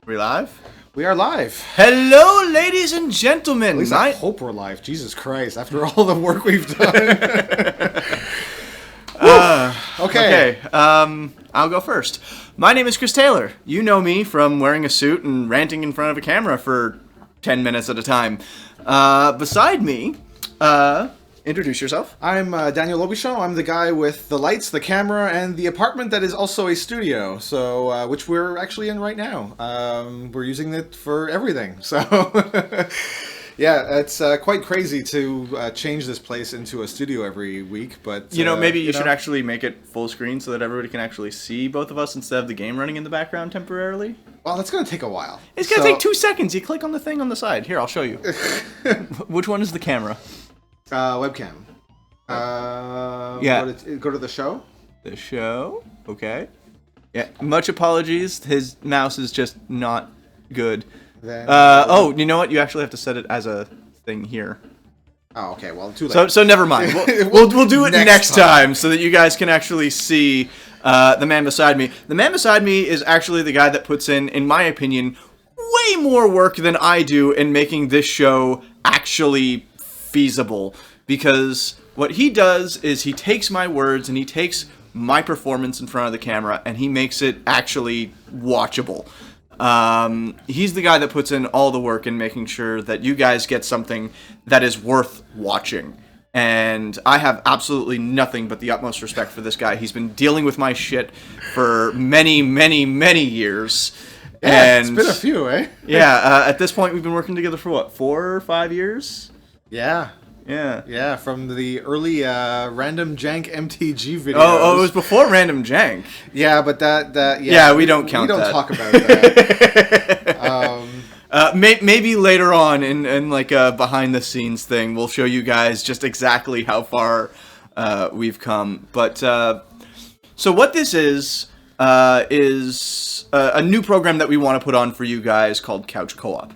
We live? We are live. Hello, ladies and gentlemen. At least I hope we're live. Jesus Christ! After all the work we've done. Okay. I'll go first. My name is Chris Taylor. You know me from wearing a suit and ranting in front of a camera for 10 minutes at a time. Beside me, introduce yourself. I'm Daniel Aubichon. I'm the guy with the lights, the camera, and the apartment that is also a studio. So, which we're actually in right now. We're using it for everything. So, yeah, it's quite crazy to change this place into a studio every week. But Maybe you should actually make it full screen so that everybody can actually see both of us instead of the game running in the background temporarily. Well, that's going to take a while. It's going to take 2 seconds. You click on the thing on the side. Here, I'll show you. Which one is the camera? Webcam. Yeah. Go to the show. The show. Okay. Yeah. Much apologies. His mouse is just not good. Then, you know what? You actually have to set it as a thing here. Oh, okay. Well, too late. So never mind. We'll do it next time so that you guys can actually see the man beside me. The man beside me is actually the guy that puts in my opinion, way more work than I do in making this show actually feasible, because what he does is he takes my words and he takes my performance in front of the camera and he makes it actually watchable. He's the guy that puts in all the work in making sure that you guys get something that is worth watching. And I have absolutely nothing but the utmost respect for this guy. He's been dealing with my shit for many, many, many years. Yeah, and it's been a few, eh? Yeah, at this point we've been working together for what, 4 or 5 years? Yeah. Yeah, from the early Random Jank MTG videos. Oh, it was before Random Jank. Yeah, but we don't count that. We don't talk about that. Maybe later on in like a behind the scenes thing, we'll show you guys just exactly how far we've come. But so what this is a new program that we want to put on for you guys called Couch Co-op.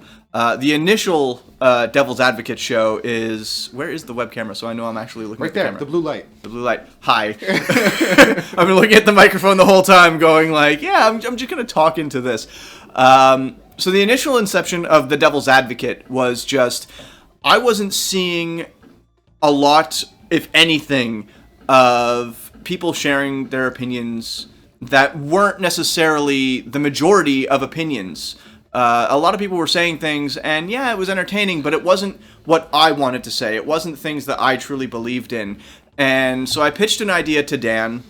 The initial Devil's Advocate show is... Where is the web camera so I know I'm actually looking at the camera? Right there, the blue light. The blue light. Hi. I've been looking at the microphone the whole time going like, yeah, I'm just going to talk into this. So the initial inception of the Devil's Advocate was just... I wasn't seeing a lot, if anything, of people sharing their opinions that weren't necessarily the majority of opinions. A lot of people were saying things, and yeah, it was entertaining, but it wasn't what I wanted to say. It wasn't things that I truly believed in. And so I pitched an idea to Dan,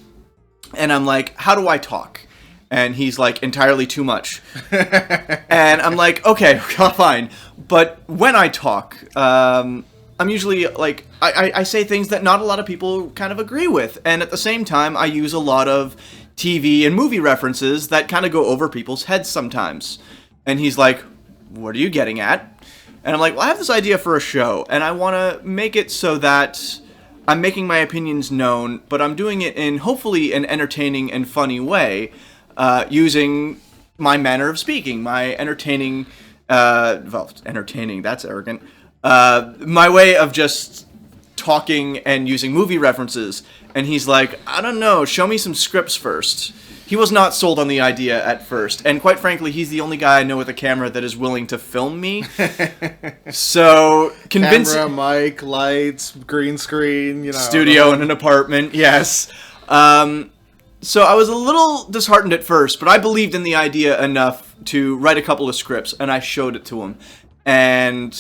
and I'm like, how do I talk? And he's like, entirely too much. And I'm like, okay, fine. But when I talk, I'm usually like, I say things that not a lot of people kind of agree with. And at the same time, I use a lot of TV and movie references that kind of go over people's heads sometimes. And he's like, what are you getting at? And I'm like, well, I have this idea for a show, and I want to make it so that I'm making my opinions known, but I'm doing it in hopefully an entertaining and funny way, using my manner of speaking, my entertaining, entertaining, that's arrogant, my way of just talking and using movie references. And he's like, I don't know, show me some scripts first. He was not sold on the idea at first, and quite frankly, he's the only guy I know with a camera that is willing to film me. So, Camera, mic, lights, green screen, studio in an apartment, yes. So I was a little disheartened at first, but I believed in the idea enough to write a couple of scripts, and I showed it to him. And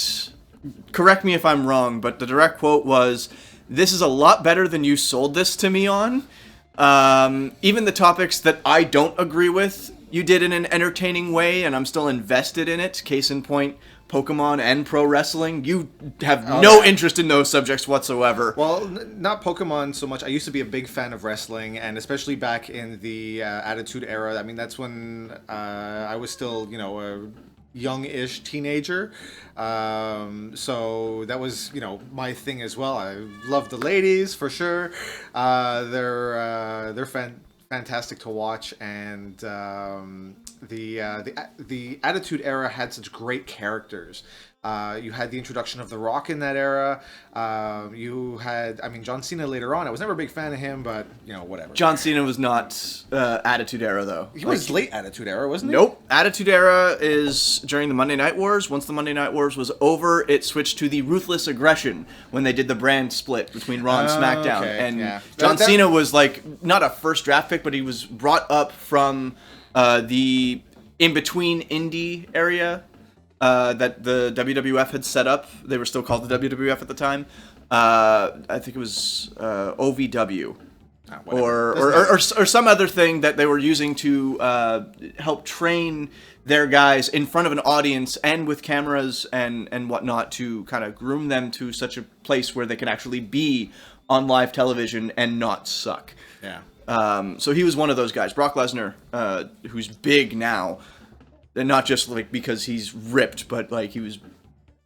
correct me if I'm wrong, but the direct quote was, "This is a lot better than you sold this to me on." Even the topics that I don't agree with, you did in an entertaining way, and I'm still invested in it. Case in point, Pokemon and pro wrestling. You have no interest in those subjects whatsoever. Well, not Pokemon so much. I used to be a big fan of wrestling, and especially back in the Attitude Era. I mean, that's when I was still, a young-ish teenager. So that was, my thing as well. I love the ladies for sure. They're fantastic to watch, and the Attitude Era had such great characters. You had the introduction of The Rock in that era. You had, I mean, John Cena later on. I was never a big fan of him, but, you know, whatever. John Cena was not Attitude Era, though. He was late Attitude Era, wasn't he? Nope. Attitude Era is during the Monday Night Wars. Once the Monday Night Wars was over, it switched to the Ruthless Aggression when they did the brand split between Raw and SmackDown. Okay, And yeah. John Cena was, like, not a first draft pick, but he was brought up from the in-between indie area that the WWF had set up. They were still called the WWF at the time. I think it was OVW. Or some other thing that they were using to help train their guys in front of an audience and with cameras and whatnot to kind of groom them to such a place where they can actually be on live television and not suck. Yeah. So he was one of those guys. Brock Lesnar, who's big now, and not just like because he's ripped, but like he was,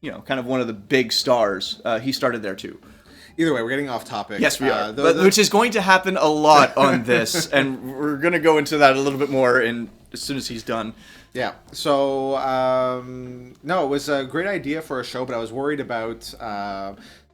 you know, kind of one of the big stars. He started there too. Either way, we're getting off topic. Yes, we are. Which is going to happen a lot on this, and we're going to go into that a little bit more as soon as he's done. Yeah. So, no, it was a great idea for a show, but I was worried about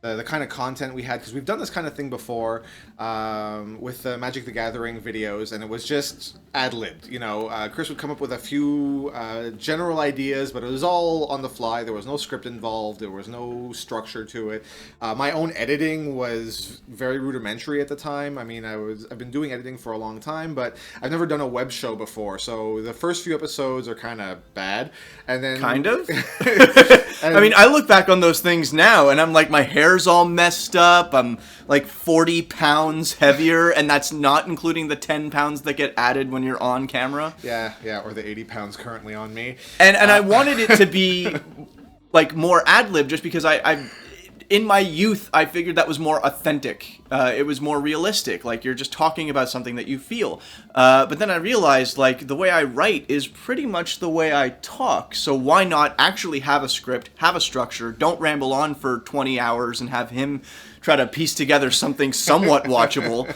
the kind of content we had, because we've done this kind of thing before with the Magic the Gathering videos, and it was just ad-libbed. You know, Chris would come up with a few general ideas, but it was all on the fly. There was no script involved. There was no structure to it. My own editing was very rudimentary at the time. I mean, I've been doing editing for a long time, but I've never done a web show before. So the first few episodes are kind of bad, and then kind of. I mean, I look back on those things now, and I'm like, my hair's all messed up. I'm like 40 pounds heavier, and that's not including the 10 pounds that get added when you're on camera. Yeah, or the 80 pounds currently on me. And I wanted it to be like more ad-lib, just because I in my youth, I figured that was more authentic. It was more realistic. Like, you're just talking about something that you feel. But then I realized, like, the way I write is pretty much the way I talk. So why not actually have a script, have a structure, don't ramble on for 20 hours and have him try to piece together something somewhat watchable,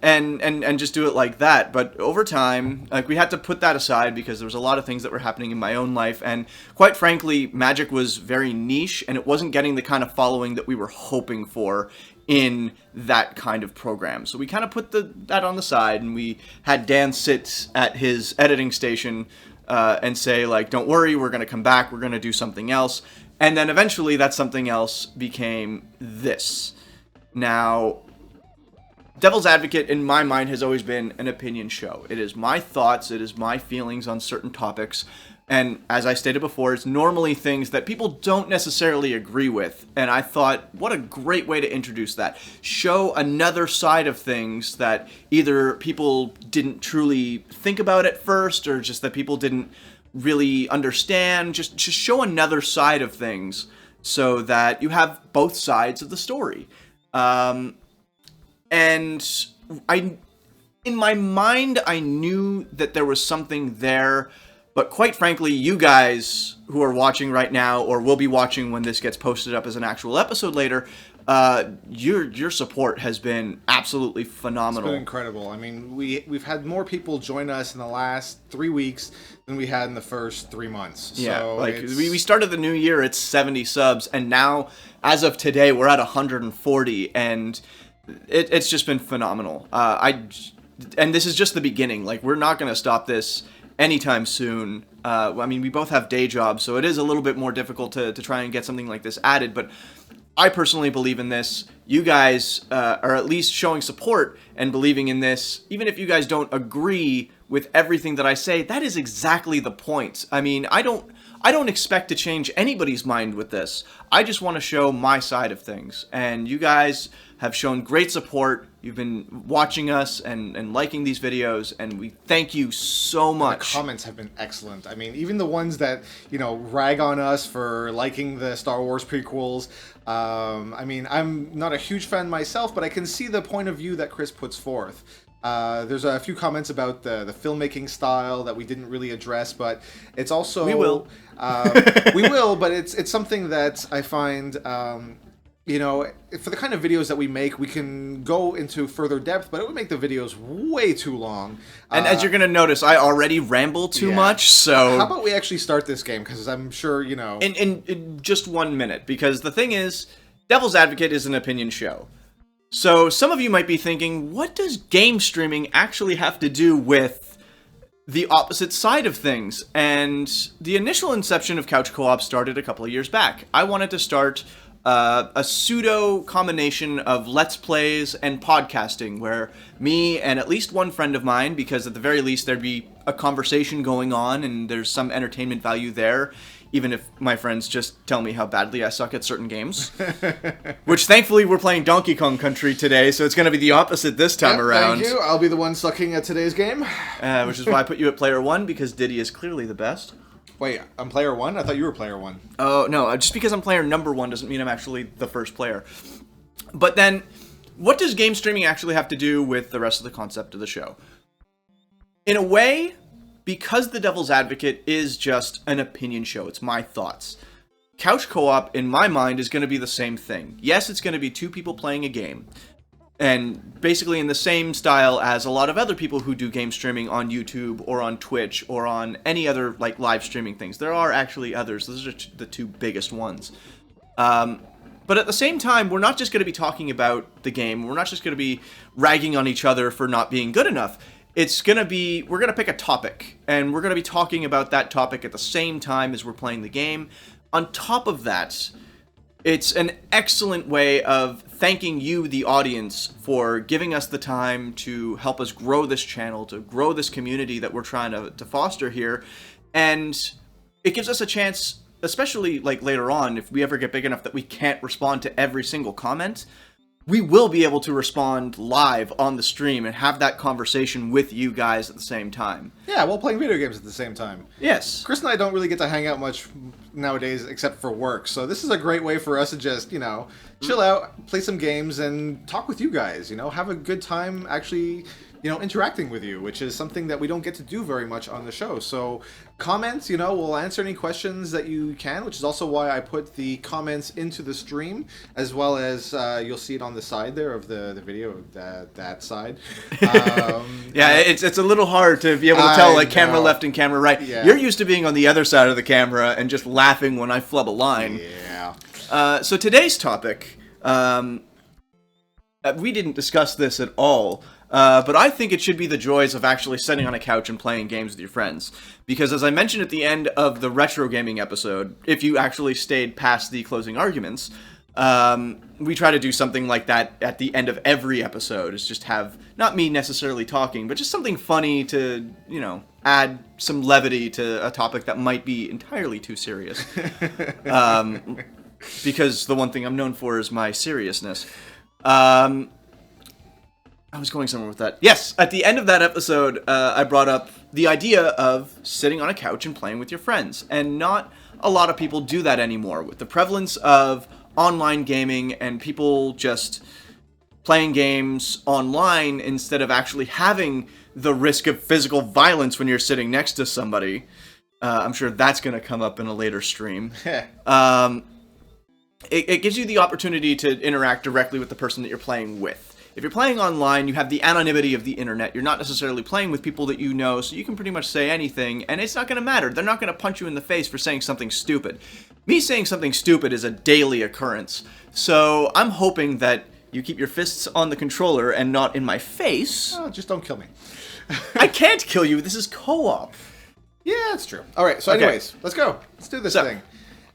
and just do it like that. But over time, like, we had to put that aside because there was a lot of things that were happening in my own life, and quite frankly, Magic was very niche, and it wasn't getting the kind of following that we were hoping for in that kind of program. So we kind of put that on the side, and we had Dan sit at his editing station and say, like, don't worry, we're going to come back, we're going to do something else. And then eventually that something else became this. Now, Devil's Advocate, in my mind, has always been an opinion show. It is my thoughts, it is my feelings on certain topics, and as I stated before, it's normally things that people don't necessarily agree with, and I thought, what a great way to introduce that. Show another side of things that either people didn't truly think about at first, or just that people didn't really understand. Just show another side of things so that you have both sides of the story. And in my mind, I knew that there was something there, but quite frankly, you guys who are watching right now, or will be watching when this gets posted up as an actual episode later, your support has been absolutely phenomenal. It's been incredible. I mean, we've had more people join us in the last 3 weeks than we had in the first 3 months. Yeah, so like we started the new year at 70 subs, and now, as of today, we're at 140, and it's just been phenomenal. And this is just the beginning. Like, we're not going to stop this anytime soon. I mean, we both have day jobs, so it is a little bit more difficult to try and get something like this added, but I personally believe in this. You guys are at least showing support and believing in this. Even if you guys don't agree with everything that I say, that is exactly the point. I mean, I don't expect to change anybody's mind with this. I just want to show my side of things. And you guys have shown great support. You've been watching us and liking these videos, and we thank you so much. The comments have been excellent. I mean, even the ones that, you know, rag on us for liking the Star Wars prequels. I mean, I'm not a huge fan myself, but I can see the point of view that Chris puts forth. There's a few comments about the filmmaking style that we didn't really address, but it's also... We will. We will, but it's something that I find... you know, for the kind of videos that we make, we can go into further depth, but it would make the videos way too long. And as you're going to notice, I already ramble too much, so... How about we actually start this game? Because I'm sure, you know... In just 1 minute, because the thing is, Devil's Advocate is an opinion show. So some of you might be thinking, what does game streaming actually have to do with the opposite side of things? And the initial inception of Couch Co-op started a couple of years back. I wanted to start a pseudo combination of Let's Plays and podcasting, where me and at least one friend of mine, because at the very least there'd be a conversation going on and there's some entertainment value there, even if my friends just tell me how badly I suck at certain games. Which thankfully we're playing Donkey Kong Country today, so it's going to be the opposite this time around. Thank you. I'll be the one sucking at today's game. Which is why I put you at player 1, because Diddy is clearly the best. Wait, I'm player 1? I thought you were player 1. Oh, no, just because I'm player number 1 doesn't mean I'm actually the first player. But then, what does game streaming actually have to do with the rest of the concept of the show? In a way, because The Devil's Advocate is just an opinion show, it's my thoughts. Couch Co-op, in my mind, is going to be the same thing. Yes, it's going to be two people playing a game. And basically in the same style as a lot of other people who do game streaming on YouTube or on Twitch or on any other like live streaming things. There are actually others. Those are the two biggest ones. But at the same time, we're not just going to be talking about the game. We're not just going to be ragging on each other for not being good enough. It's going to be, we're going to pick a topic, and we're going to be talking about that topic at the same time as we're playing the game. On top of that, it's an excellent way of thanking you, the audience, for giving us the time to help us grow this channel, to grow this community that we're trying to foster here. And it gives us a chance, especially like later on, if we ever get big enough that we can't respond to every single comment, we will be able to respond live on the stream and have that conversation with you guys at the same time. Yeah, while playing video games at the same time. Yes. Chris and I don't really get to hang out much nowadays except for work, so this is a great way for us to just, you know, chill out, play some games, and talk with you guys, you know, have a good time actually, you know, interacting with you, which is something that we don't get to do very much on the show. So comments, you know, we'll answer any questions that you can, which is also why I put the comments into the stream, as well as you'll see it on the side there of the video, that side. Yeah, it's a little hard to be able to tell, like, camera left and camera right. Yeah. You're used to being on the other side of the camera and just laughing when I flub a line. Yeah. So today's topic, we didn't discuss this at all, but I think it should be the joys of actually sitting on a couch and playing games with your friends. Because as I mentioned at the end of the retro gaming episode, if you actually stayed past the closing arguments, we try to do something like that at the end of every episode, is just have, not me necessarily talking, but just something funny to, you know, add some levity to a topic that might be entirely too serious. Because the one thing I'm known for is my seriousness. I was going somewhere with that. Yes, at the end of that episode, I brought up the idea of sitting on a couch and playing with your friends. And not a lot of people do that anymore. With the prevalence of online gaming and people just playing games online instead of actually having the risk of physical violence when you're sitting next to somebody. I'm sure that's going to come up in a later stream. It gives you the opportunity to interact directly with the person that you're playing with. If you're playing online, you have the anonymity of the internet. You're not necessarily playing with people that you know, so you can pretty much say anything, and it's not going to matter. They're not going to punch you in the face for saying something stupid. Me saying something stupid is a daily occurrence, so I'm hoping that you keep your fists on the controller and not in my face. Oh, just don't kill me. I can't kill you. This is co-op. Yeah, that's true. All right, so anyways, let's go. Let's do this thing.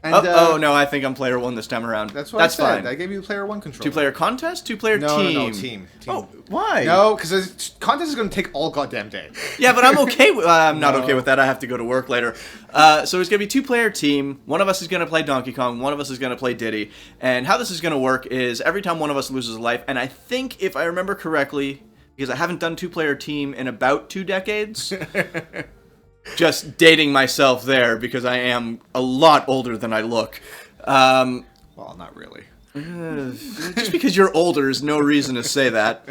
And, oh, no, I think I'm player 1 this time around. That's what that's I said. fine. I gave you player 1 control. 2-player contest? 2-player team? No, team. Oh, why? No, because contest is going to take all goddamn day. Yeah, but I'm okay with... I'm not okay with that. I have to go to work later. So it's going to be 2-player team. One of us is going to play Donkey Kong. One of us is going to play Diddy. And how this is going to work is every time one of us loses a life, and I think, if I remember correctly, because I haven't done 2-player team in about 2 decades... Just dating myself there, because I am a lot older than I look. Well, not really. Just because you're older is no reason to say that.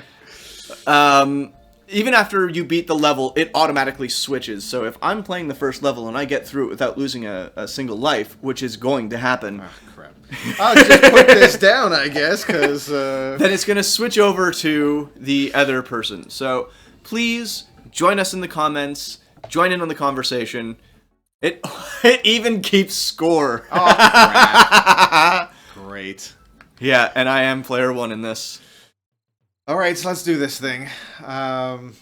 Even after you beat the level, it automatically switches. So if I'm playing the first level and I get through it without losing a single life, which is going to happen, I'll just put this down, I guess, because... Then it's going to switch over to the other person. So please join us in the comments. Join in on the conversation. It even keeps score. Oh, crap. Great. Yeah, and I am player 1 in this. All right, so let's do this thing.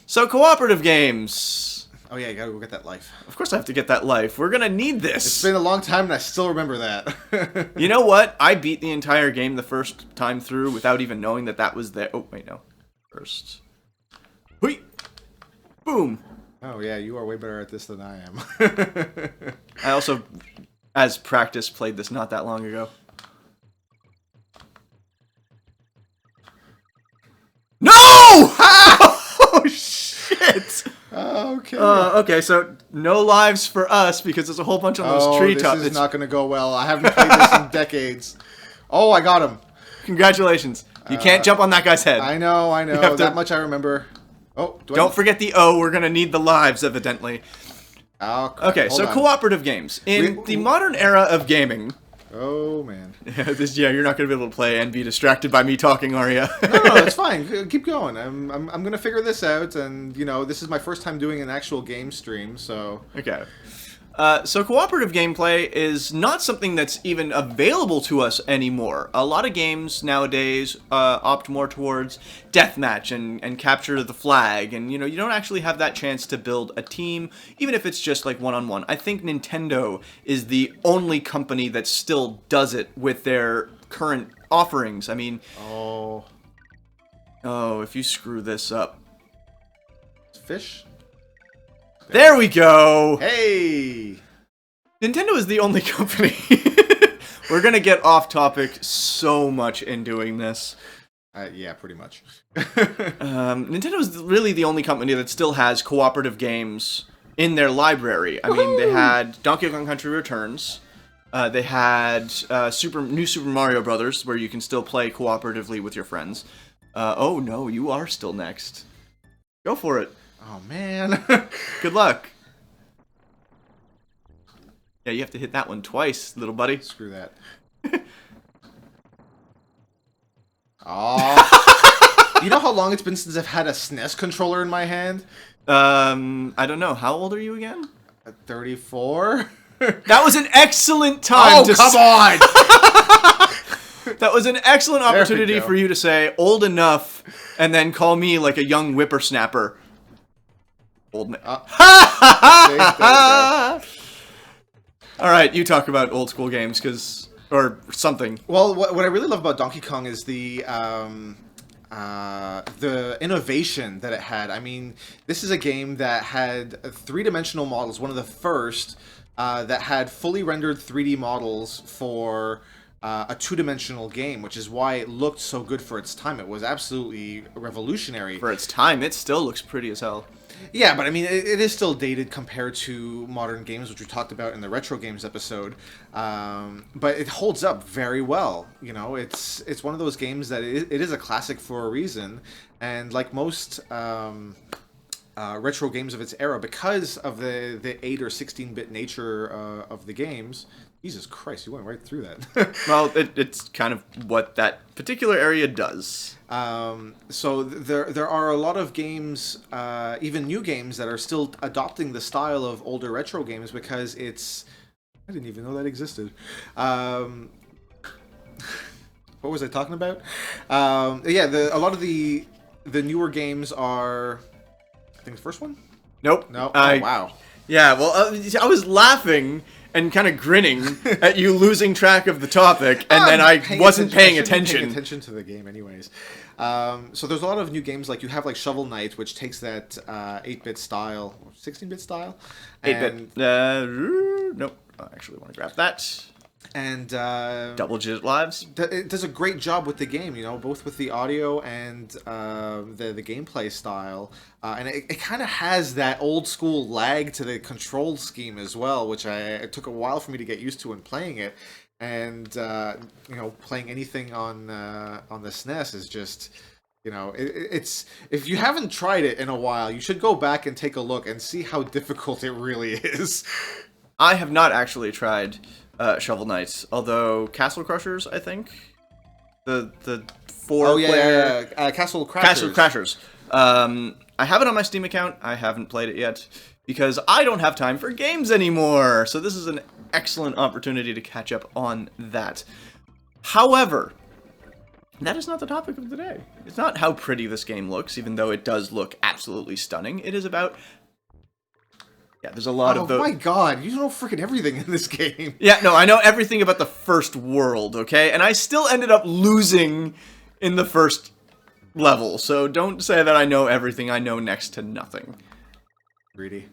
So cooperative games. Oh yeah, you gotta go get that life. Of course I have to get that life. We're gonna need this. It's been a long time and I still remember that. You know what? I beat the entire game the first time through without even knowing that was there. Oh, wait, no. First. Wait. Boom. Oh yeah, you are way better at this than I am. I also, as practice, played this not that long ago. No! Oh, shit! Okay. Okay, so no lives for us because there's a whole bunch on those treetops. This is not going to go well. I haven't played this in decades. Oh, I got him. Congratulations. You can't jump on that guy's head. I know. That much I remember. Oh, don't forget the O. We're going to need the lives, evidently. Oh, crap. Okay, so cooperative games. In the modern era of gaming... Oh, man. You're not going to be able to play and be distracted by me talking, are you? No, it's fine. Keep going. I'm going to figure this out, and, this is my first time doing an actual game stream, so... Okay. So cooperative gameplay is not something that's even available to us anymore. A lot of games nowadays opt more towards deathmatch and capture the flag, and you don't actually have that chance to build a team, even if it's just like one-on-one. I think Nintendo is the only company that still does it with their current offerings. I mean... Oh, if you screw this up... Fish? There we go! Hey! Nintendo is the only company. We're gonna get off topic so much in doing this. Yeah, pretty much. Nintendo is really the only company that still has cooperative games in their library. I mean, they had Donkey Kong Country Returns. They had New Super Mario Brothers, where you can still play cooperatively with your friends. Oh no, you are still next. Go for it. Oh, man. Good luck. Yeah, you have to hit that one twice, little buddy. Screw that. Oh. You know how long it's been since I've had a SNES controller in my hand? I don't know. How old are you again? 34? That was an excellent time to... come on! That was an excellent opportunity for you to say, old enough, and then call me like a young whippersnapper. Old man. Alright, you talk about old school games, or something. Well, what I really love about Donkey Kong is the innovation that it had. I mean, this is a game that had three-dimensional models, one of the first that had fully rendered 3D models for a two-dimensional game, which is why it looked so good for its time. It was absolutely revolutionary. For its time, it still looks pretty as hell. Yeah, but I mean, it is still dated compared to modern games, which we talked about in the retro games episode. But it holds up very well. It's one of those games that it is a classic for a reason. And like most retro games of its era, because of the 8 or 16-bit nature of the games. Jesus Christ, you went right through that. Well, it's kind of what that particular area does. So there are a lot of games, even new games, that are still adopting the style of older retro games because it's... I didn't even know that existed. What was I talking about? Yeah, a lot of the newer games are... I think the first one? Nope. No? Oh, wow. Yeah, well, I was laughing and kind of grinning at you losing track of the topic, and then I wasn't paying attention. Paying attention to the game, anyways. So there's a lot of new games, like you have like Shovel Knight, which takes that 8-bit style, 16-bit style. 8-bit. Nope. I actually want to grab that. And double-digit lives. It does a great job with the game, both with the audio and the gameplay style. And it kind of has that old-school lag to the control scheme as well, which it took a while for me to get used to in playing it. And, playing anything on the SNES is just... it's if you haven't tried it in a while, you should go back and take a look and see how difficult it really is. I have not actually tried Shovel Knight. Although Castle Crushers, I think the Castle Crashers. Castle Crashers. I have it on my Steam account. I haven't played it yet because I don't have time for games anymore. So this is an excellent opportunity to catch up on that. However, that is not the topic of the day. It's not how pretty this game looks, even though it does look absolutely stunning. It is about... Yeah, there's a lot of... Oh my god, you know freaking everything in this game. Yeah, no, I know everything about the first world, okay? And I still ended up losing in the first level, so don't say that I know everything. I know next to nothing. Greedy.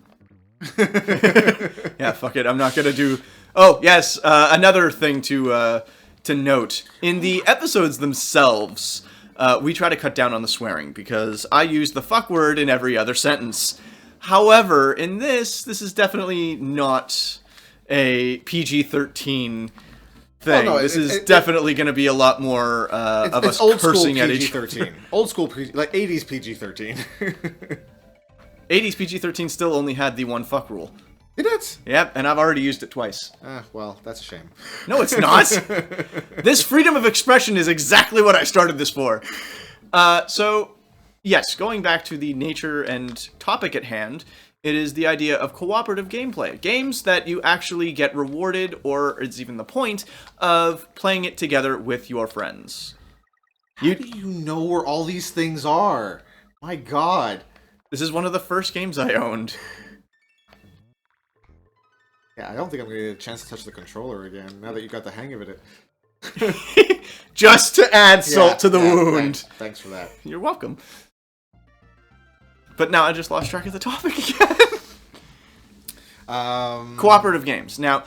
Yeah, fuck it. I'm not gonna do... Oh, yes, another thing to note. In the episodes themselves, we try to cut down on the swearing, because I use the fuck word in every other sentence. However, in this is definitely not a PG-13 thing. Oh, no, this is definitely going to be a lot more of us cursing at each other. Old school PG, like 80s PG-13. 80s PG-13 still only had the one fuck rule. Did it? Yep, and I've already used it twice. Well, that's a shame. No, it's not. This freedom of expression is exactly what I started this for. So... Yes, going back to the nature and topic at hand, it is the idea of cooperative gameplay. Games that you actually get rewarded, or it's even the point, of playing it together with your friends. How do you know where all these things are? My god. This is one of the first games I owned. Yeah, I don't think I'm going to get a chance to touch the controller again, now that you got the hang of it. Just to add salt to the wound. Thanks for that. You're welcome. But now I just lost track of the topic again. Cooperative games. Now,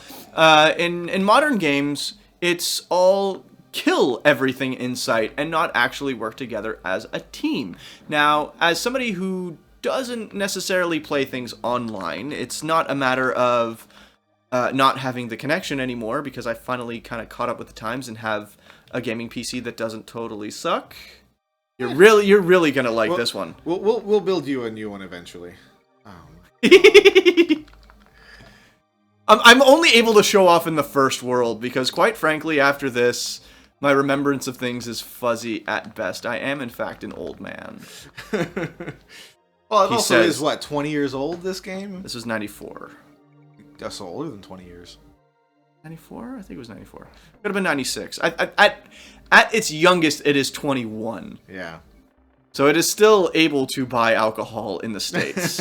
in modern games, it's all kill everything in sight and not actually work together as a team. Now, as somebody who doesn't necessarily play things online, it's not a matter of not having the connection anymore, because I finally kind of caught up with the times and have a gaming PC that doesn't totally suck. You're really gonna like this one. We'll build you a new one eventually. I'm only able to show off in the first world because, quite frankly, after this, my remembrance of things is fuzzy at best. I am, in fact, an old man. Well, it also is, what, 20 years old, this game? This was 94. That's older than 20 years. 94? I think it was 94. Could have been 96. At its youngest, it is 21. Yeah. So it is still able to buy alcohol in the States.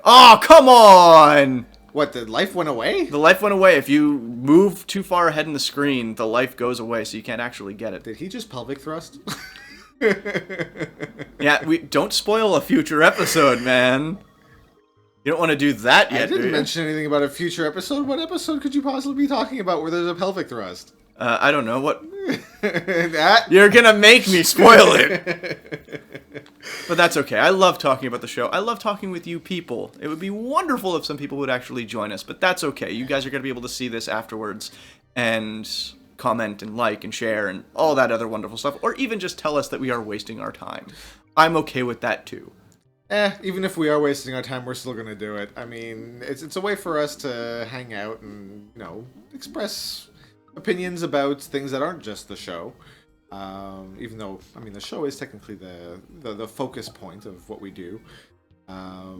Oh, come on! What, the life went away? The life went away. If you move too far ahead in the screen, the life goes away, so you can't actually get it. Did he just pelvic thrust? Yeah, don't spoil a future episode, man. You don't want to do that yet, I didn't mention anything about a future episode. What episode could you possibly be talking about where there's a pelvic thrust? I don't know. What? You're gonna make me spoil it. But that's okay. I love talking about the show. I love talking with you people. It would be wonderful if some people would actually join us, but that's okay. You guys are gonna be able to see this afterwards and comment and like and share and all that other wonderful stuff, or even just tell us that we are wasting our time. I'm okay with that too. Even if we are wasting our time, we're still gonna do it. I mean, it's a way for us to hang out and, you know, express opinions about things that aren't just the show. Even though, I mean, the show is technically the focus point of what we do. Yeah,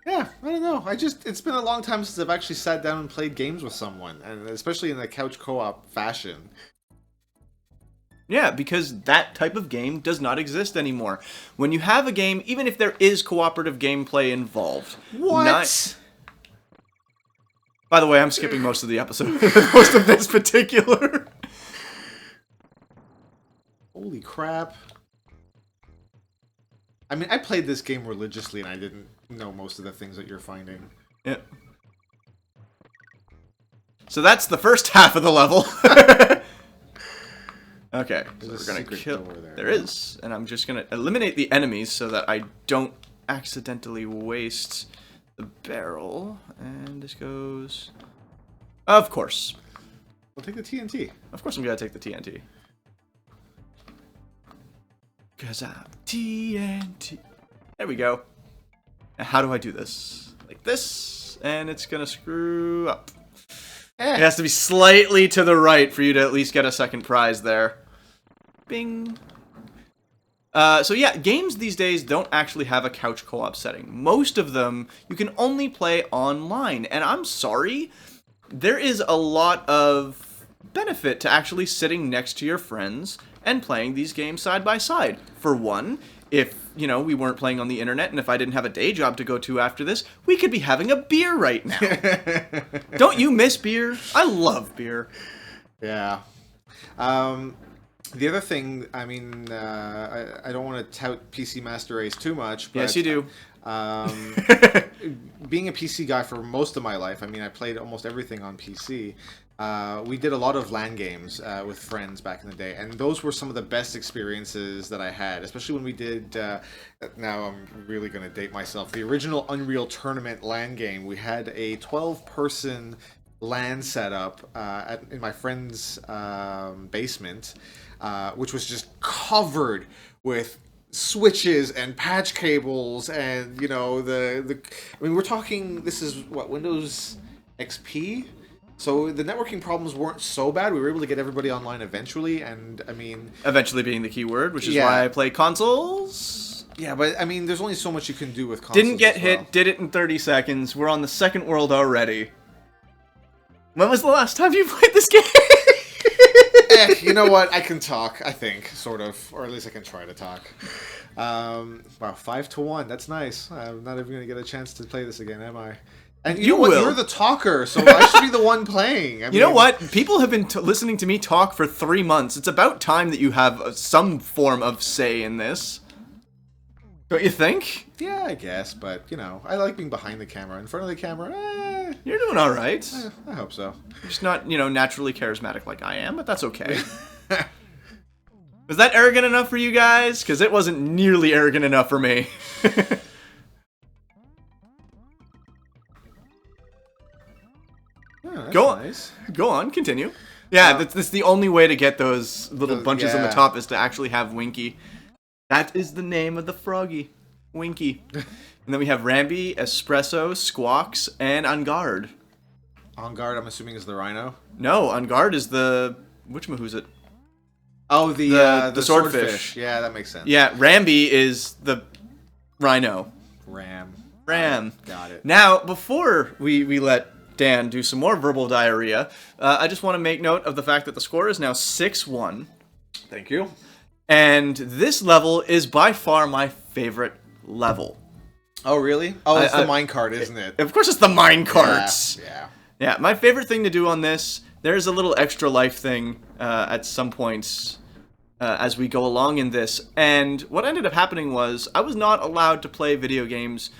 I don't know. It's been a long time since I've actually sat down and played games with someone, and especially in a couch co-op fashion. Yeah, because that type of game does not exist anymore. When you have a game, even if there is cooperative gameplay involved... What? By the way, I'm skipping most of the episode. Most of this particular. Holy crap. I mean, I played this game religiously and I didn't know most of the things that you're finding. Yeah. So that's the first half of the level. Okay, so we're gonna kill... There is. And I'm just gonna eliminate the enemies so that I don't accidentally waste the barrel. And this goes... Of course. We'll take the TNT. Of course I'm gonna take the TNT. Because I'm TNT. There we go. Now how do I do this? Like this, and it's gonna screw up. It has to be slightly to the right for you to at least get a second prize there. Bing. So yeah, games these days don't actually have a couch co-op setting. Most of them you can only play online, and I'm sorry, there is a lot of benefit to actually sitting next to your friends and playing these games side by side. For one, if, you know, we weren't playing on the internet, and if I didn't have a day job to go to after this, we could be having a beer right now. Don't you miss beer? I love beer. Yeah. The other thing, I mean, I don't want to tout PC Master Race too much, but... Yes, you do. Being a PC guy for most of my life, I mean, I played almost everything on PC. We did a lot of LAN games with friends back in the day, and those were some of the best experiences that I had, especially when we did, now I'm really going to date myself, the original Unreal Tournament LAN game. We had a 12-person LAN setup in my friend's basement, which was just covered with switches and patch cables and, you know, I mean, we're talking, this is, what, Windows XP? So the networking problems weren't so bad. We were able to get everybody online eventually, and, I mean... Eventually being the key word, which is why I play consoles. Yeah, but, I mean, there's only so much you can do with consoles. Didn't get hit, did it in 30 seconds. We're on the second world already. When was the last time you played this game? You know what? I can talk, I think, sort of. Or at least I can try to talk. Wow, 5-1. That's nice. I'm not even going to get a chance to play this again, am I? And you know what? You're the talker, so I should be the one playing. I mean, you know what? People have been listening to me talk for 3 months. It's about time that you have some form of say in this. Don't you think? Yeah, I guess, but, you know, I like being behind the camera. In front of the camera, you're doing all right. I hope so. You're just not, you know, naturally charismatic like I am, but that's okay. Was that arrogant enough for you guys? Because it wasn't nearly arrogant enough for me. Nice. Go on, continue. Yeah, that's the only way to get those little bunches on the top is to actually have Winky. That is the name of the froggy. Winky. And then we have Rambi, Espresso, Squawks, and On Guard. On Guard, I'm assuming, is the Rhino? No, On Guard is the... Who's it? Oh, the swordfish. Yeah, that makes sense. Yeah, Rambi is the Rhino. Ram. Got it. Now, before we let Dan do some more verbal diarrhea, I just want to make note of the fact that the score is now 6-1. Thank you. And this level is by far my favorite level. Oh, really? Oh, it's the minecart, isn't it? Of course it's the minecarts. Yeah, my favorite thing to do on this, there's a little extra life thing at some points as we go along in this. And what ended up happening was I was not allowed to play video games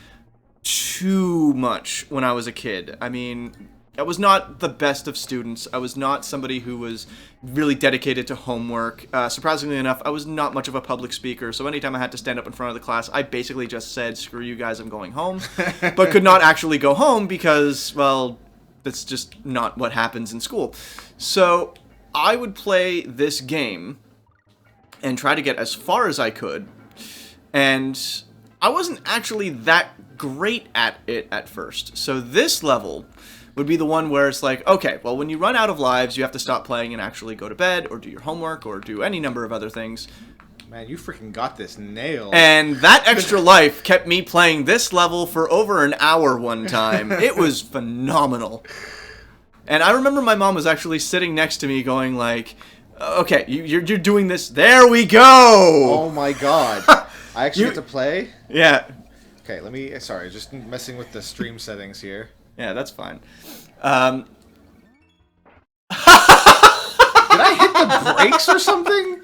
too much when I was a kid. I mean, I was not the best of students. I was not somebody who was really dedicated to homework. Surprisingly enough, I was not much of a public speaker, so anytime I had to stand up in front of the class, I basically just said, screw you guys, I'm going home. But could not actually go home because, well, that's just not what happens in school. So I would play this game and try to get as far as I could, and I wasn't actually that great at it at first. So this level would be the one where it's like, okay, well, when you run out of lives, you have to stop playing and actually go to bed or do your homework or do any number of other things. Man, you freaking got this nailed. And that extra life kept me playing this level for over an hour one time. It was phenomenal. And I remember my mom was actually sitting next to me going like, okay, you're doing this. There we go. Oh my god. I actually get to play? Yeah. Okay, sorry, just messing with the stream settings here. Yeah, that's fine. Did I hit the brakes or something?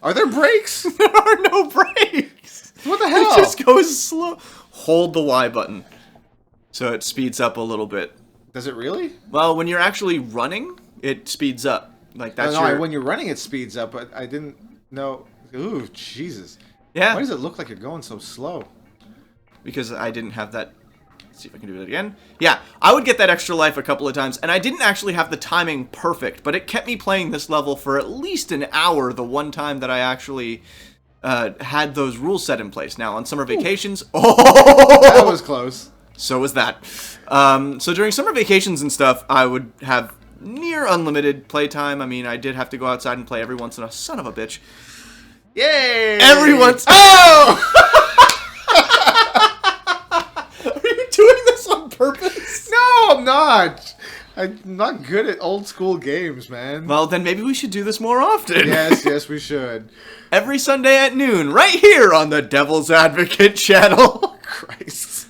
Are there brakes? There are no brakes. What the hell? It just goes slow. Hold the Y button so it speeds up a little bit. Does it really? Well, when you're actually running, it speeds up. Like that's when you're running, it speeds up, but I didn't know. Ooh, Jesus. Yeah. Why does it look like you're going so slow? Because I didn't have that. Let's see if I can do it again. Yeah, I would get that extra life a couple of times, and I didn't actually have the timing perfect, but it kept me playing this level for at least an hour the one time that I actually had those rules set in place. Now, on summer vacations... Oh! That was close. So was that. So during summer vacations and stuff, I would have near unlimited playtime. I mean, I did have to go outside and play every once in a son of a bitch. Yay! Every once. Oh! Are you doing this on purpose? No, I'm not. I'm not good at old school games, man. Well, then maybe we should do this more often. Yes, we should. Every Sunday at noon, right here on the Devil's Advocate channel. Christ.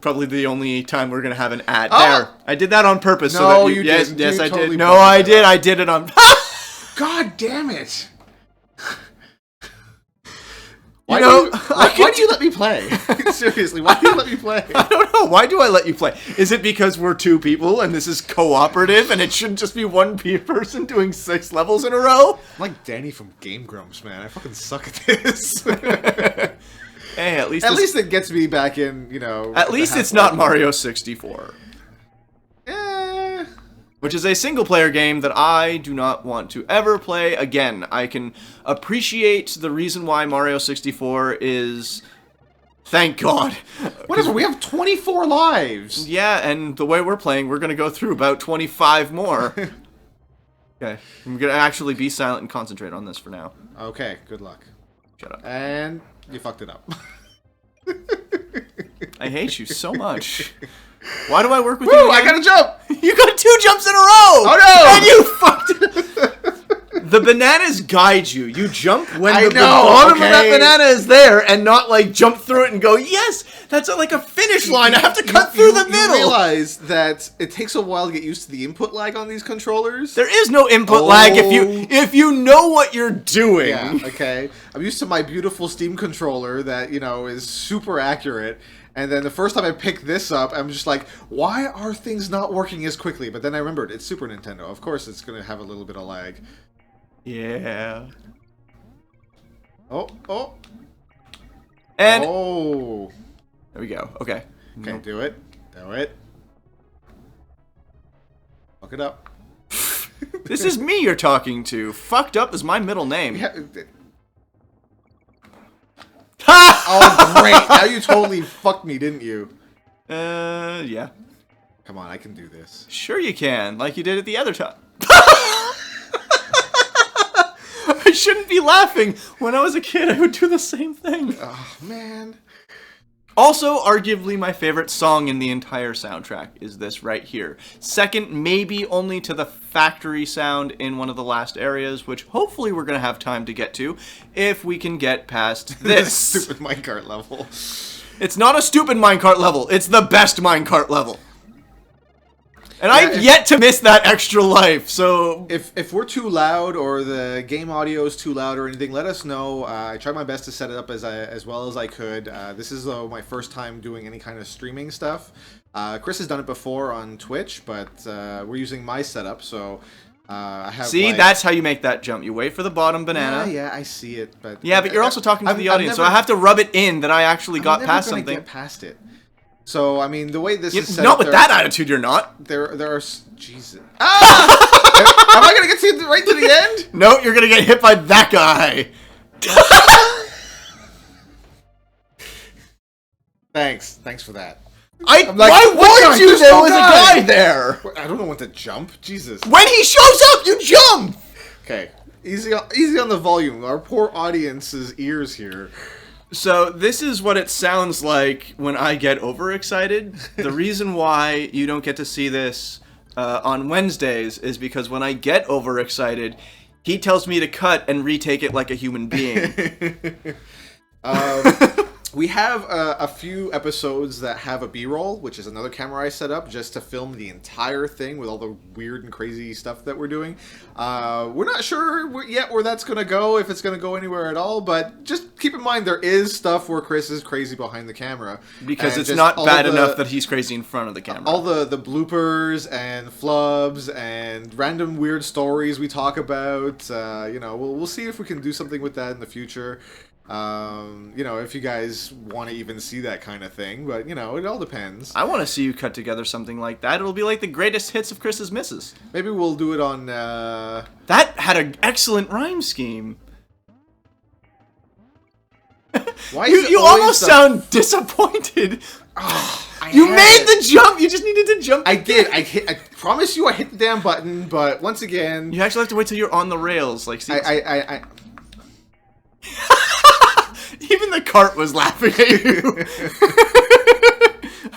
Probably the only time we're gonna have an ad there. I did that on purpose. No, so that you yes, didn't. yes, You I totally did. No, fucked I that did. up. I did it on. God damn it! Why Why do you let me play? Seriously, why do you let me play? I don't know. Why do I let you play? Is it because we're two people and this is cooperative and it shouldn't just be one person doing 6 levels in a row? I'm like Danny from Game Grumps, man. I fucking suck at this. Hey, at least it gets me back in, you know. At least it's not Mario 64. Eh. Which is a single-player game that I do not want to ever play again. I can appreciate the reason why Mario 64 is... Thank God. Whatever, we have 24 lives. Yeah, and the way we're playing, we're going to go through about 25 more. Okay, I'm going to actually be silent and concentrate on this for now. Okay, good luck. Shut up. And you fucked it up. I hate you so much. Why do I work with Woo, you again? I got a jump! You got 2 jumps in a row! Oh no! And you fucked it! The bananas guide you. You jump when the know, bottom okay. of that banana is there and not like jump through it and go, yes, that's like a finish line. I have to cut through the middle. You realize that it takes a while to get used to the input lag on these controllers? There is no input lag if you know what you're doing. Yeah, okay. I'm used to my beautiful Steam controller that, you know, is super accurate. And then the first time I picked this up, I'm just like, why are things not working as quickly? But then I remembered, it's Super Nintendo. Of course it's going to have a little bit of lag. Yeah. Oh. And oh. there we go. Okay. Okay, do it. Do it. Fuck it up. This is me you're talking to. Fucked up is my middle name. Yeah. Oh, great. Now you totally fucked me, didn't you? Yeah. Come on, I can do this. Sure you can, like you did at the other time. I shouldn't be laughing. When I was a kid, I would do the same thing. Oh, man. Also, arguably my favorite song in the entire soundtrack is this right here. Second, maybe only to the factory sound in one of the last areas, which hopefully we're going to have time to get to if we can get past this. Stupid minecart level. It's not a stupid minecart level. It's the best minecart level. And I've yet to miss that extra life, so... If we're too loud or the game audio is too loud or anything, let us know. I tried my best to set it up as well as I could. This is my first time doing any kind of streaming stuff. Chris has done it before on Twitch, but we're using my setup, so I have... See, that's how you make that jump. You wait for the bottom banana. Yeah, I see it, but... Yeah, but you're also talking to the audience, so I have to rub it in that I actually got past something. Get past it. So, I mean, the way this is set not up, with that attitude, you're not. There are... Jesus. Ah! Am I going to get to right to the end? No, you're going to get hit by that guy. Thanks for that. Why would you? There was a guy there. I don't know when to jump. Jesus. When he shows up, you jump. Okay. Easy on the volume. Our poor audience's ears here. So this is what it sounds like when I get overexcited. The reason why you don't get to see this on Wednesdays is because when I get overexcited, he tells me to cut and retake it like a human being. We have a few episodes that have a B-roll, which is another camera I set up just to film the entire thing with all the weird and crazy stuff that we're doing. We're not sure yet where that's going to go, if it's going to go anywhere at all, but just keep in mind there is stuff where Chris is crazy behind the camera. Because it's not bad enough that he's crazy in front of the camera. All the bloopers and flubs and random weird stories we talk about, you know, we'll see if we can do something with that in the future. You know, if you guys want to even see that kind of thing, but, you know, it all depends. I want to see you cut together something like that. It'll be like the greatest hits of Chris's misses. Maybe we'll do it on, That had an excellent rhyme scheme. Why You, you almost sound disappointed. You made the jump. You just needed to jump. I did. I promise you I hit the damn button, but once again... You actually have to wait till you're on the rails. Like, see, I even the cart was laughing at you.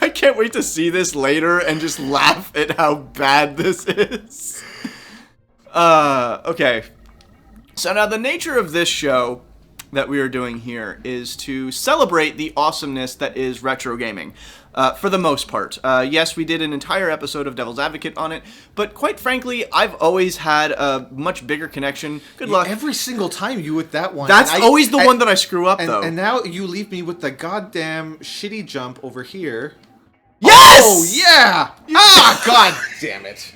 I can't wait to see this later and just laugh at how bad this is. Okay. So now the nature of this show that we are doing here is to celebrate the awesomeness that is retro gaming. For the most part. Yes, we did an entire episode of Devil's Advocate on it, but quite frankly, I've always had a much bigger connection. Good luck. Every single time you with that one. That's always the one that I screw up, though. And now you leave me with the goddamn shitty jump over here. Yes! Oh, yeah! God damn it.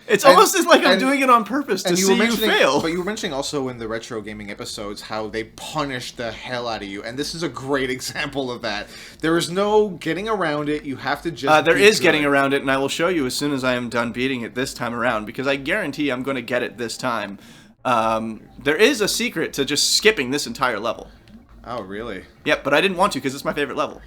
It's almost as like I'm doing it on purpose to see you fail. But you were mentioning also in the retro gaming episodes how they punish the hell out of you, and this is a great example of that. There is no getting around it. You have to just. There is getting around it, and I will show you as soon as I am done beating it this time around, because I guarantee I'm going to get it this time. There is a secret to just skipping this entire level. Oh, really? Yep, but I didn't want to because it's my favorite level.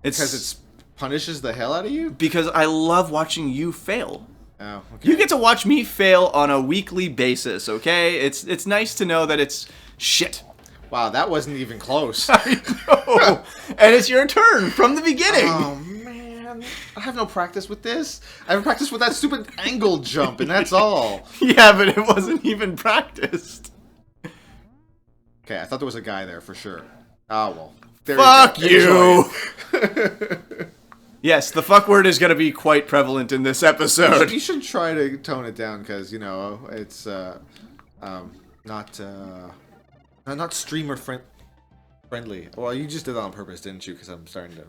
Because it punishes the hell out of you? Because I love watching you fail. Oh, okay. You get to watch me fail on a weekly basis, okay? It's nice to know that it's shit. Wow, that wasn't even close. I know. And it's your turn from the beginning. Oh, man. I have no practice with this. I have practice with that stupid angle jump, and that's all. Yeah, but it wasn't even practiced. Okay, I thought there was a guy there for sure. Oh, well. There Fuck you! you. Yes, the fuck word is going to be quite prevalent in this episode. You should try to tone it down because, you know, it's not streamer friendly. Well, you just did that on purpose, didn't you? Because I'm starting to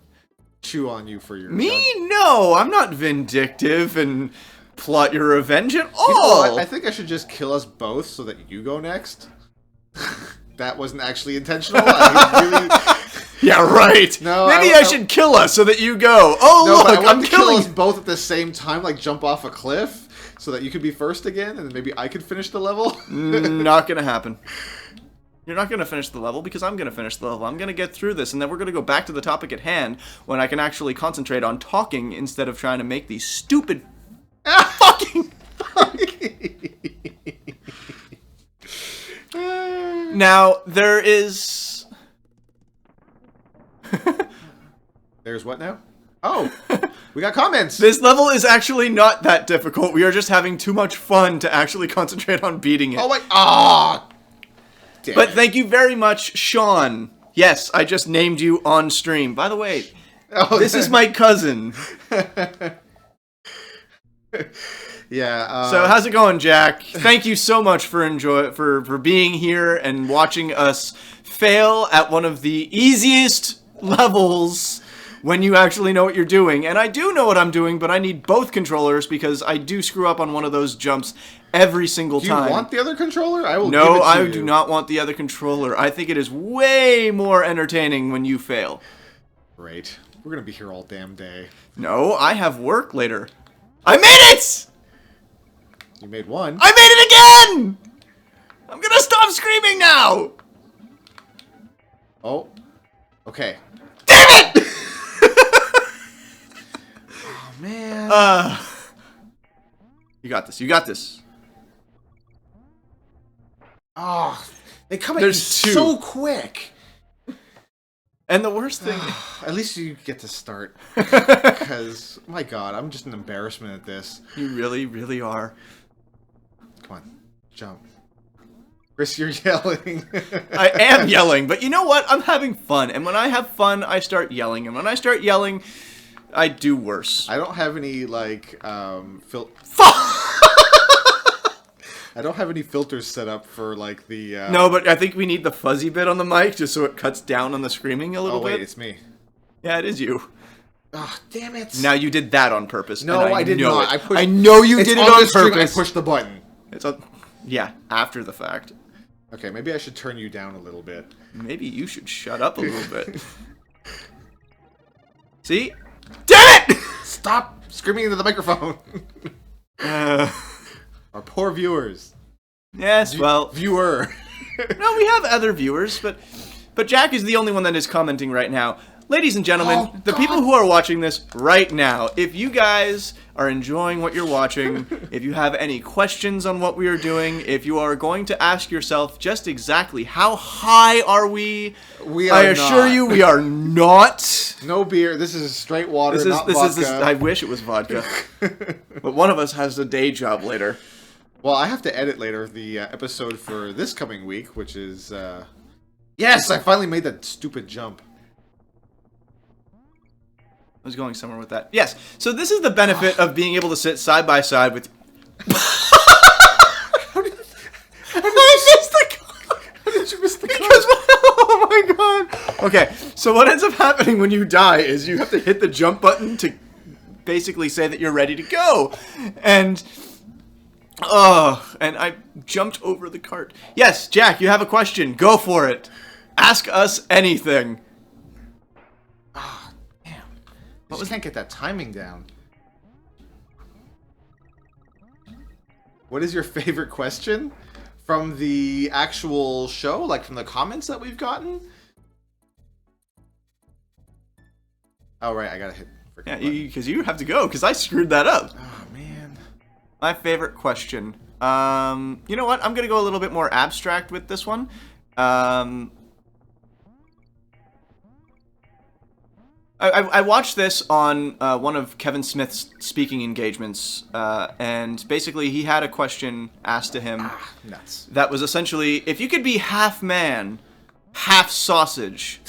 chew on you for your... Me? No, I'm not vindictive and plot your revenge at all. You know what? I think I should just kill us both so that you go next. That wasn't actually intentional. I really... Yeah, right. No, Maybe I should kill us so that you go. Oh, no, look, but I want I'm to kill killing us both at the same time, like jump off a cliff, so that you could be first again, and then maybe I could finish the level. Not gonna happen. You're not gonna finish the level because I'm gonna finish the level. I'm gonna get through this, and then we're gonna go back to the topic at hand when I can actually concentrate on talking instead of trying to make these stupid fucking. Now there is. There's what now? Oh, we got comments. This level is actually not that difficult. We are just having too much fun to actually concentrate on beating it. Oh, wait. Ah! But thank you very much, Sean. Yes, I just named you on stream. By the way, this is my cousin. Yeah. So how's it going, Jack? Thank you so much for being here and watching us fail at one of the easiest levels when you actually know what you're doing. And I do know what I'm doing, but I need both controllers because I do screw up on one of those jumps every single time. Do you want the other controller? I will No, give it to I you. do not want the other controller. I think it is way more entertaining when you fail. Great. We're gonna be here all damn day. No, I have work later. I made it! You made one. I made it again! I'm gonna stop screaming now! Oh. Okay. Damn it! Oh, man. You got this. You got this. Oh, they come at There's you two. so quick. And the worst thing... At least you get to start. Because, my god, I'm just an embarrassment at this. You really, really are. Come on. Jump. Chris, you're yelling. I am yelling, but you know what? I'm having fun. And when I have fun, I start yelling. And when I start yelling, I do worse. I don't have any, like, I don't have any filters set up for, like, the... No, but I think we need the fuzzy bit on the mic just so it cuts down on the screaming a little bit. Oh, wait, it's me. Yeah, it is you. Oh, damn it. Now you did that on purpose. No, and I did know not. It. I know you did it on screen, purpose. I pushed the button. It's on... Yeah, after the fact. Okay, maybe I should turn you down a little bit. Maybe you should shut up a little bit. See? Damn it! Stop screaming into the microphone. Our poor viewers. Yes, well... Viewer. No, we have other viewers, but but Jack is the only one that is commenting right now. Ladies and gentlemen, the people who are watching this right now, if you guys are enjoying what you're watching, if you have any questions on what we are doing, if you are going to ask yourself just exactly how high are we, I assure you we are not. No beer. This is straight water, not vodka. I wish it was vodka. But one of us has a day job later. Well, I have to edit later the episode for this coming week, which is... Yes, I finally made that stupid jump. I was going somewhere with that. Yes. So this is the benefit of being able to sit side by side with... How did you miss the car? Oh my god. Okay, so what ends up happening when you die is you have to hit the jump button to basically say that you're ready to go. And I jumped over the cart. Yes, Jack, you have a question. Go for it. Ask us anything. I just can't get that timing down. What is your favorite question? From the actual show? Like from the comments that we've gotten? Oh, right. I gotta hit... Yeah, because you have to go, because I screwed that up. Oh, man. My favorite question. You know what? I'm going to go a little bit more abstract with this one. I watched this on one of Kevin Smith's speaking engagements, and basically he had a question asked to him nuts. That was essentially, if you could be half man, half sausage,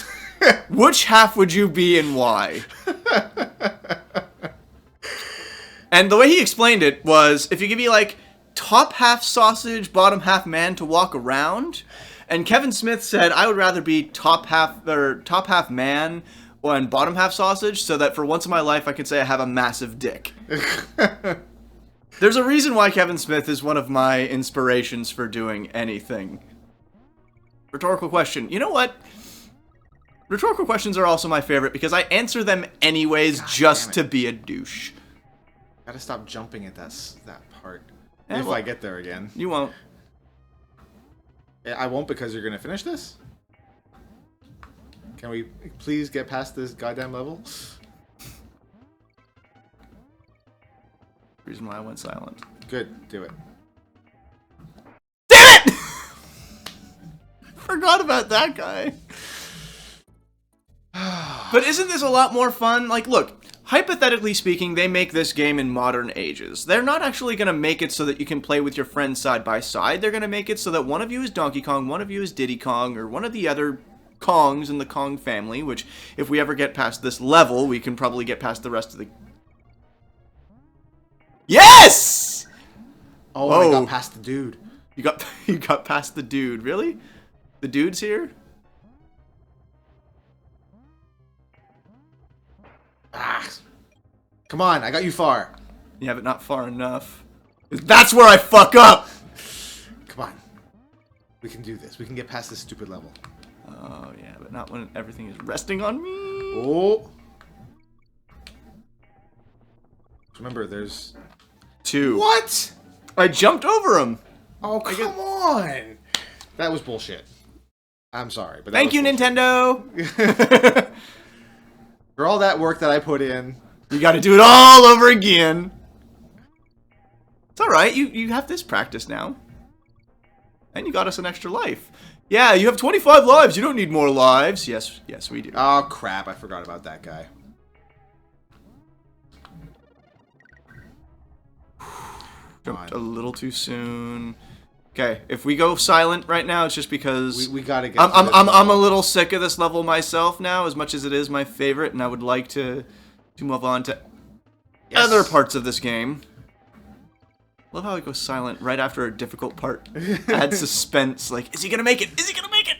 which half would you be and why? And the way he explained it was, if you could be like top half sausage, bottom half man to walk around, and Kevin Smith said, I would rather be top half man and bottom half sausage, so that for once in my life I could say I have a massive dick. There's a reason why Kevin Smith is one of my inspirations for doing anything. Rhetorical question. You know what? Rhetorical questions are also my favorite because I answer them anyways just to be a douche. Gotta stop jumping at that part. Yeah, if I get there again. You won't. I won't because you're gonna finish this? Can we please get past this goddamn level? Reason why I went silent. Good, do it. Damn it! Forgot about that guy. But isn't this a lot more fun? Like, look, hypothetically speaking, they make this game in modern ages. They're not actually going to make it so that you can play with your friends side by side. They're going to make it so that one of you is Donkey Kong, one of you is Diddy Kong, or one of the other Kongs in the Kong family, which, if we ever get past this level, we can probably get past the rest of the... Yes! Oh, I got past the dude. You got past the dude. Really? The dude's here? Ah. Come on, I got you far. Yeah, but not far enough. That's where I fuck up! Come on. We can do this. We can get past this stupid level. Oh, yeah, but not when everything is resting on me. Oh. Remember, there's... 2. What? I jumped over him. Oh, come on. That was bullshit. I'm sorry, but Thank you, bullshit. Nintendo! For all that work that I put in. You gotta do it all over again. It's alright, you have this practice now. And you got us an extra life. Yeah, you have 25 lives. You don't need more lives. Yes, we do. Oh, crap. I forgot about that guy. Jumped a little too soon. Okay, if we go silent right now, it's just because we gotta get. I'm a little sick of this level myself now, as much as it is my favorite, and I would like to move on to other parts of this game. Love how it goes silent right after a difficult part. Add suspense, like, is he gonna make it? Is he gonna make it?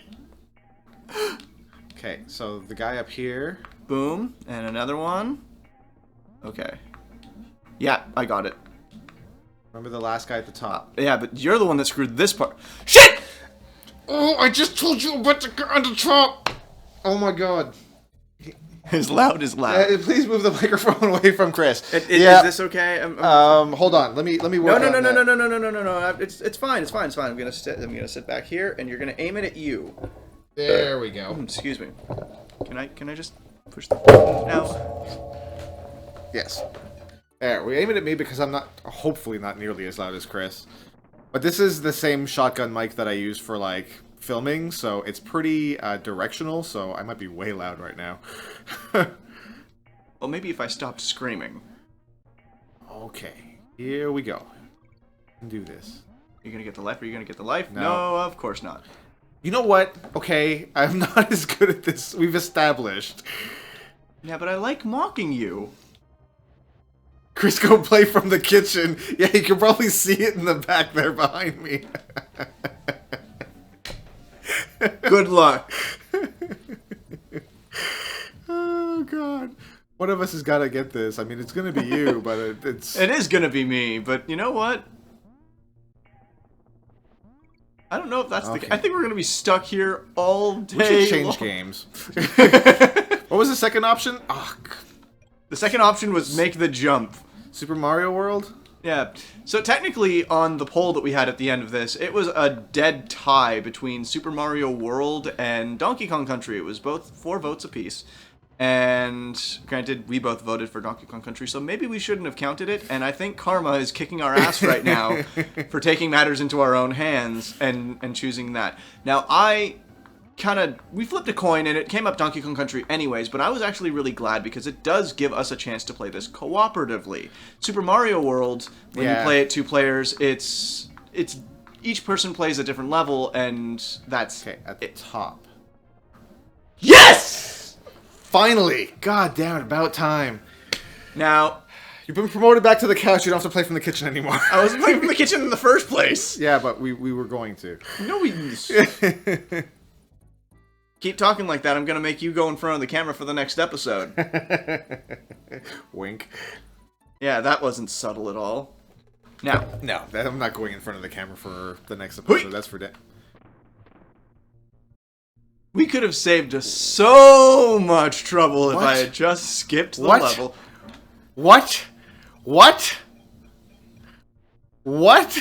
Okay, so the guy up here. Boom, and another one. Okay. Yeah, I got it. Remember the last guy at the top? Yeah, but you're the one that screwed this part. Shit! Oh, I just told you about the guy at the top! Oh my god. As loud as loud. Please move the microphone away from Chris. Is this okay? Hold on. Let me work on that. No. It's fine. I'm gonna sit back here, and you're gonna aim it at you. There we go. Excuse me. Can I just push the button now? Yes. There, we aim it at me because I'm hopefully not nearly as loud as Chris. But this is the same shotgun mic that I use for, like, filming, so it's pretty directional, so I might be way loud right now. Well, maybe if I stopped screaming. Okay, here we go. Do this. You're gonna get the life, or you're gonna get the life? No. No, of course not. You know what? Okay, I'm not as good at this. We've established. Yeah, but I like mocking you. Chris, go play from the kitchen. Yeah, you can probably see it in the back there behind me. Good luck. Oh, God. One of us has got to get this. I mean, it's going to be you, but it's... It is gonna be me, but you know what? I don't know if that's Okay. the... I think we're gonna be stuck here all day We should change long. games. What was the second option? Oh, The second option was make the jump. Super Mario World? Yeah. So technically, on the poll that we had at the end of this, it was a dead tie between Super Mario World and Donkey Kong Country. It was both 4 votes apiece. And granted, we both voted for Donkey Kong Country, so maybe we shouldn't have counted it. And I think Karma is kicking our ass right now for taking matters into our own hands and choosing that. Now, we flipped a coin and it came up Donkey Kong Country anyways, but I was actually really glad because it does give us a chance to play this cooperatively. Super Mario World, when you play it 2 players, it's each person plays a different level, and that's Okay, at the top. Yes! Finally! God damn it, about time. Now, You've been promoted back to the couch, you don't have to play from the kitchen anymore. I wasn't playing from the kitchen in the first place. Yeah, but we were going to. No, we keep talking like that. I'm gonna make you go in front of the camera for the next episode. Wink. Yeah, that wasn't subtle at all. Now, No, I'm not going in front of the camera for the next episode. That's for we could have saved us so much trouble if What? I had just skipped the What? level. What? What? What?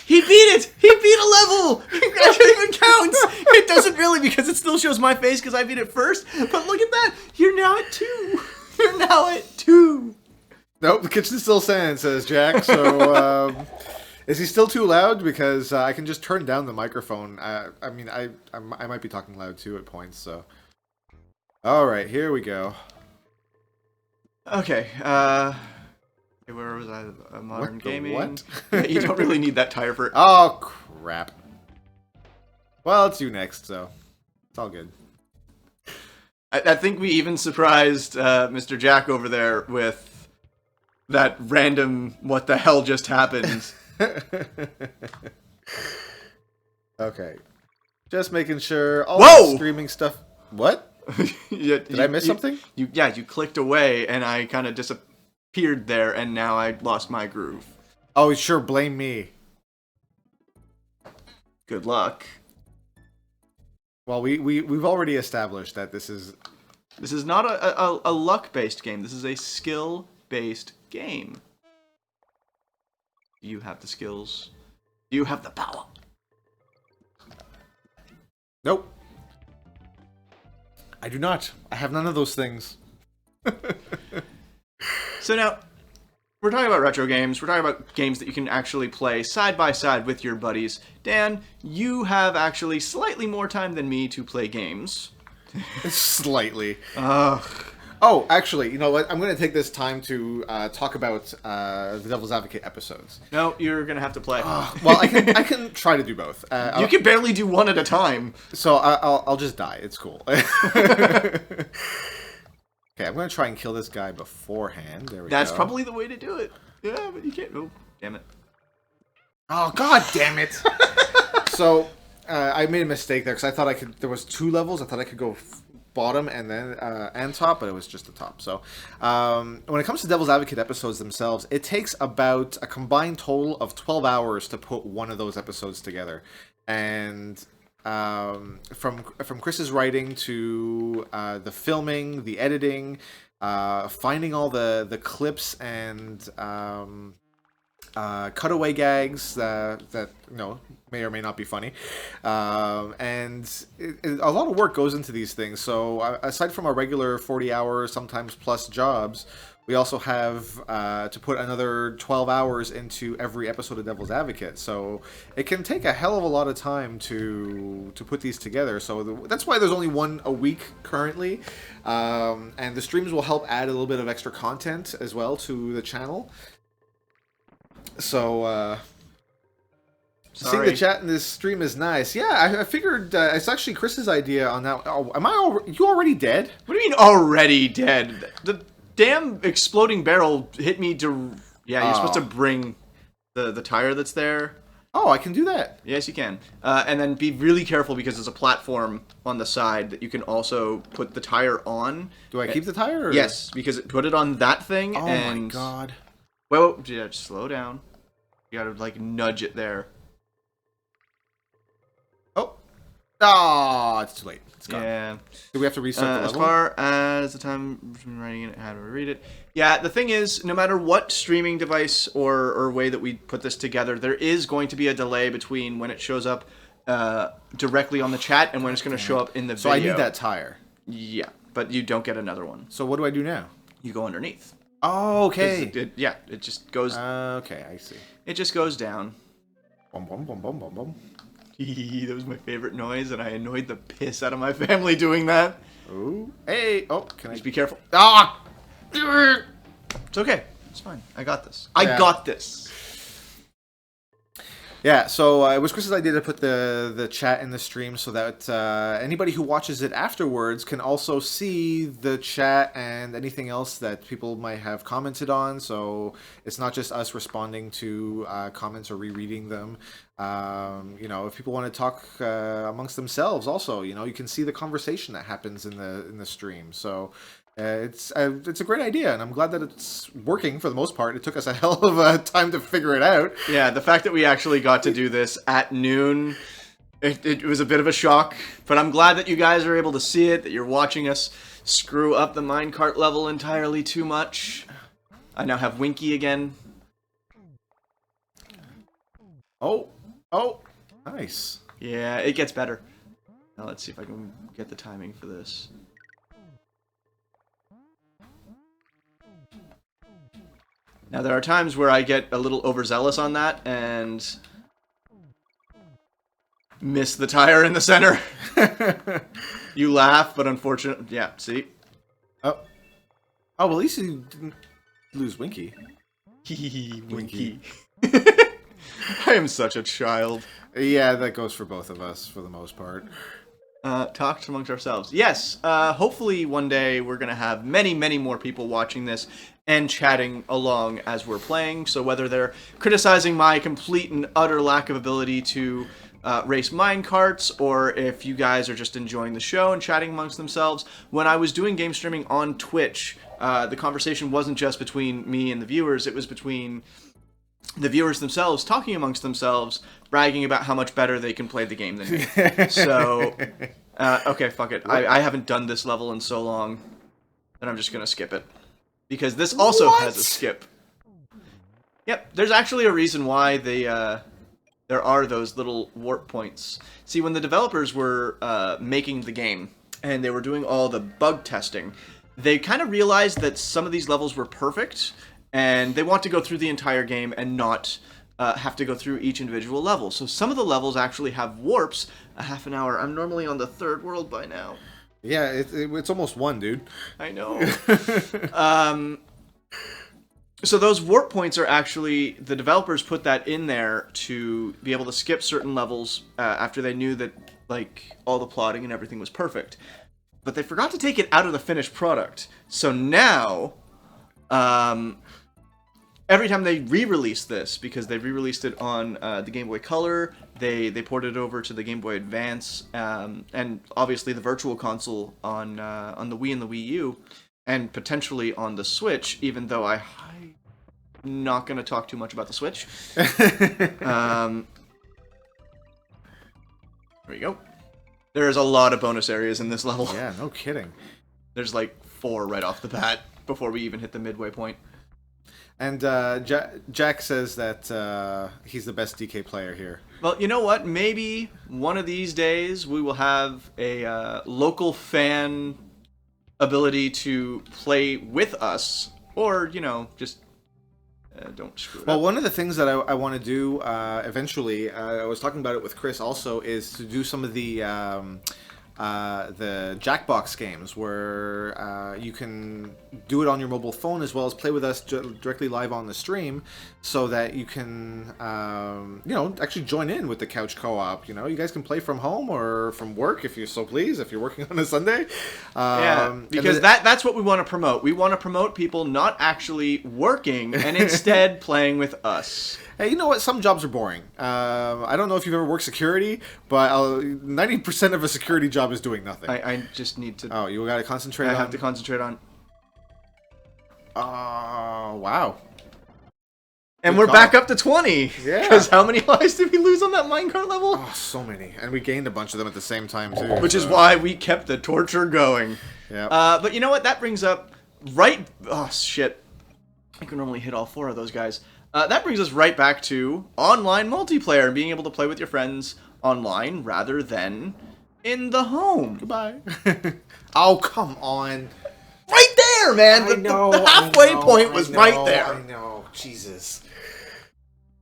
He beat it! He beat a level! That even counts! It doesn't really because it still shows my face because I beat it first. But look at that! You're now at 2! You're now at 2! Nope, the kitchen still stands, says Jack. So, is he still too loud? Because I can just turn down the microphone. I mean, I might be talking loud too at points, so. Alright, here we go. Okay, where was I? Modern What the gaming. what? Yeah, you don't really need that tire for. Oh, crap. Well, it's you next, so it's all good. I think we even surprised Mr. Jack over there with that random "what the hell just happened." Okay. Just making sure all Whoa! the streaming stuff... What? Did I miss something? You clicked away, and I kind of disappeared there, and now I lost my groove. Oh, sure, blame me. Good luck. Well, we've already established that this is... This is not a luck-based game. This is a skill-based game. Do you have the skills? Do you have the power? Nope. I do not. I have none of those things. So now, we're talking about retro games. We're talking about games that you can actually play side by side with your buddies. Dan, you have actually slightly more time than me to play games. Slightly. Ugh. Oh, actually, you know what? I'm going to take this time to talk about the Devil's Advocate episodes. No, you're gonna have to play. Well, I can try to do both. You can barely do one at a time. So I'll just die. It's cool. Okay, I'm going to try and kill this guy beforehand. There we go. That's probably the way to do it. Yeah, but you can't. Oh, damn it. Oh, god damn it! So, I made a mistake there, because I thought there was 2 levels. I thought I could go bottom and then and top, but it was just the top. So, when it comes to Devil's Advocate episodes themselves, it takes about a combined total of 12 hours to put one of those episodes together. And from Chris's writing to the filming, the editing, finding all the clips and cutaway gags that may or may not be funny, and a lot of work goes into these things. So aside from our regular 40-hour, sometimes plus jobs, we also have to put another 12 hours into every episode of Devil's Advocate. So it can take a hell of a lot of time to put these together. So that's why there's only one a week currently, and the streams will help add a little bit of extra content as well to the channel. So, seeing the chat in this stream is nice. Yeah, I figured it's actually Chris's idea on that. Oh, you already dead? What do you mean already dead? The damn exploding barrel hit me to... Yeah, you're supposed to bring the tire that's there. Oh, I can do that. Yes, you can. And then be really careful because there's a platform on the side that you can also put the tire on. Do I keep the tire? Or? Yes, because put it on that thing and... Oh my god. Well, yeah, just slow down. You gotta, like, nudge it there. Oh, it's too late. It's gone. Yeah. Do we have to restart the level? As far as the time between writing it, how to read it. Yeah, the thing is, no matter what streaming device or way that we put this together, there is going to be a delay between when it shows up directly on the chat and when it's going to show up in the video. So I need that tire. Yeah, but you don't get another one. So what do I do now? You go underneath. Oh, okay. It just goes... okay, I see. It just goes down. Bum, bum, bum, bum, bum, bum. That was my favorite noise, and I annoyed the piss out of my family doing that. Ooh. Hey. Oh, can I... Just be careful. Ah! It's okay. It's fine. I got this. I got this. Yeah, so it was Chris's idea to put the chat in the stream so that anybody who watches it afterwards can also see the chat and anything else that people might have commented on. So it's not just us responding to comments or rereading them. If people want to talk amongst themselves, also, you can see the conversation that happens in the stream. So. It's a great idea, and I'm glad that it's working for the most part. It took us a hell of a time to figure it out. Yeah, the fact that we actually got to do this at noon, it was a bit of a shock. But I'm glad that you guys are able to see it, that you're watching us screw up the minecart level entirely too much. I now have Winky again. Oh, nice. Yeah, it gets better. Now let's see if I can get the timing for this. Now, there are times where I get a little overzealous on that and miss the tire in the center. You laugh, but unfortunately... Yeah, see? Oh, well, at least you didn't lose Winky. Winky. I am such a child. Yeah, that goes for both of us, for the most part. Talked amongst ourselves. Yes, hopefully one day we're going to have many, many more people watching this and chatting along as we're playing. So whether they're criticizing my complete and utter lack of ability to race minecarts, or if you guys are just enjoying the show and chatting amongst themselves. When I was doing game streaming on Twitch, the conversation wasn't just between me and the viewers, it was between the viewers themselves talking amongst themselves, bragging about how much better they can play the game than me. So, okay, fuck it. I haven't done this level in so long that I'm just going to skip it. Because this also has a skip. Yep, there's actually a reason why there are those little warp points. See, when the developers were making the game, and they were doing all the bug testing, they kind of realized that some of these levels were perfect, and they want to go through the entire game and not have to go through each individual level. So some of the levels actually have warps a half an hour. I'm normally on the third world by now. Yeah, it's almost one, dude. I know. So those warp points are actually, the developers put that in there to be able to skip certain levels after they knew that, like, all the plotting and everything was perfect. But they forgot to take it out of the finished product. So now, every time they re-release this, because they re-released it on the Game Boy Color, they ported it over to the Game Boy Advance, and obviously the Virtual Console on the Wii and the Wii U, and potentially on the Switch, even though I'm not going to talk too much about the Switch. There we go. There's a lot of bonus areas in this level. Yeah, no kidding. There's like 4 right off the bat before we even hit the midway point. And Jack says that he's the best DK player here. Well, you know what? Maybe one of these days we will have a local fan ability to play with us, or just don't screw it Well, up. one of the things that I want to do eventually, I was talking about it with Chris also, is to do some of the Jackbox games where you can do it on your mobile phone as well as play with us directly live on the stream, so that you can actually join in with the couch co-op. You guys can play from home or from work if you so please, if you're working on a Sunday. Because that's what we want to promote. We want to promote people not actually working and instead playing with us. Hey, you know what? Some jobs are boring. I don't know if you've ever worked security, but 90% of a security job is doing nothing. I just need to... Oh, you got to concentrate on... I have to concentrate on... Wow. And Good we're call. back up to 20. Yeah. Because how many lives did we lose on that minecart level? Oh, so many. And we gained a bunch of them at the same time, too. Which is why we kept the torture going. Yeah. But you know what? That brings up Oh, shit. I can normally hit all 4 of those guys. That brings us right back to online multiplayer and being able to play with your friends online rather than in the home. Goodbye. Oh, come on. Right there, man! The halfway point was right there. I know. Jesus.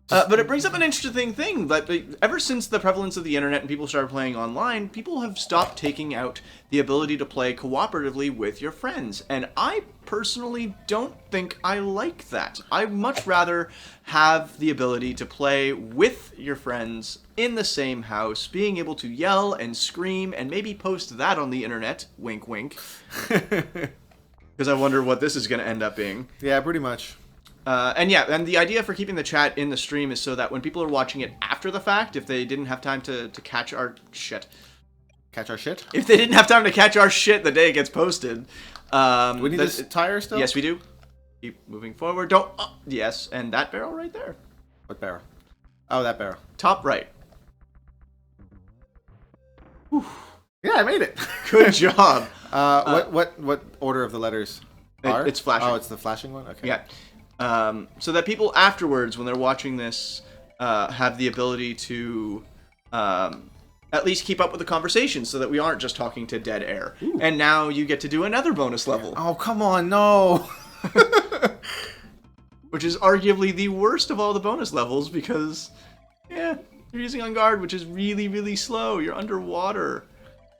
But it brings up an interesting thing. But ever since the prevalence of the internet and people started playing online, people have stopped taking out the ability to play cooperatively with your friends. And I personally don't think I like that. I much rather have the ability to play with your friends in the same house, being able to yell and scream and maybe post that on the internet. Wink, wink. Because I wonder what this is going to end up being. Yeah, pretty much. And the idea for keeping the chat in the stream is so that when people are watching it after the fact, if they didn't have time to catch our shit. Catch our shit? If they didn't have time to catch our shit the day it gets posted. Do we need this tire still? Yes, we do. Keep moving forward. Don't... yes, and that barrel right there. What barrel? Oh, that barrel. Top right. Whew. Yeah, I made it. Good job. What order of the letters are? It's flashing. Oh, it's the flashing one? Okay. Yeah. So that people afterwards, when they're watching this, have the ability to at least keep up with the conversation so that we aren't just talking to dead air. Ooh. And now you get to do another bonus level. Oh, come on, no. Which is arguably the worst of all the bonus levels because, you're using On Guard, which is really, really slow. You're underwater.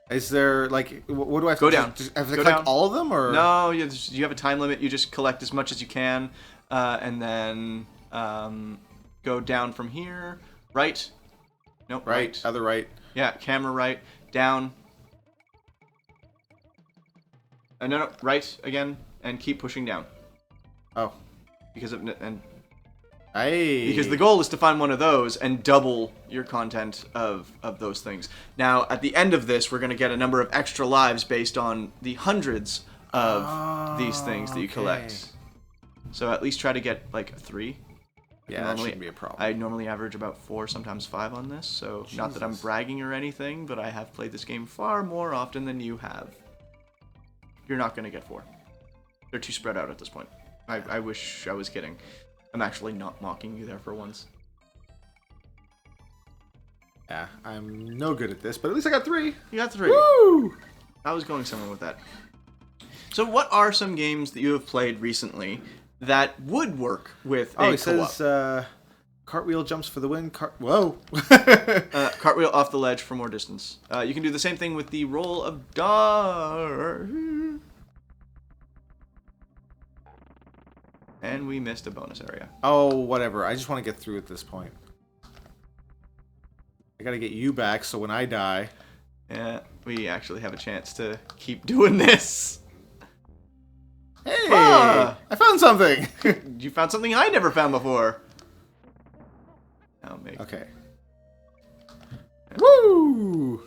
Is there, like, what do I have to do? Down. Have to collect all of them, or? No, you have a time limit. You just collect as much as you can, and then go down from here. Right. Nope. Right. Other right. Yeah, camera right. Down. No, right again, and keep pushing down. Oh. Because the goal goal is to find one of those and double your content of those things. Now, at the end of this, we're going to get a number of extra lives based on the hundreds of these things that you collect. So at least try to get, like, 3. Yeah, that shouldn't be a problem. I normally average about 4, sometimes 5 on this, so Jesus. Not that I'm bragging or anything, but I have played this game far more often than you have. You're not going to get 4. They're too spread out at this point. I wish I was kidding. I'm actually not mocking you there for once. Yeah, I'm no good at this, but at least I got 3. You got 3. Woo! I was going somewhere with that. So what are some games that you have played recently that would work with a co-op? It says cartwheel jumps for the win. Whoa! Cartwheel off the ledge for more distance. You can do the same thing with the roll of dart. And we missed a bonus area. Oh, whatever. I just want to get through at this point. I gotta get you back so when I die... Yeah, we actually have a chance to keep doing this. Hey! I found something! You found something I never found before. Okay. Woo!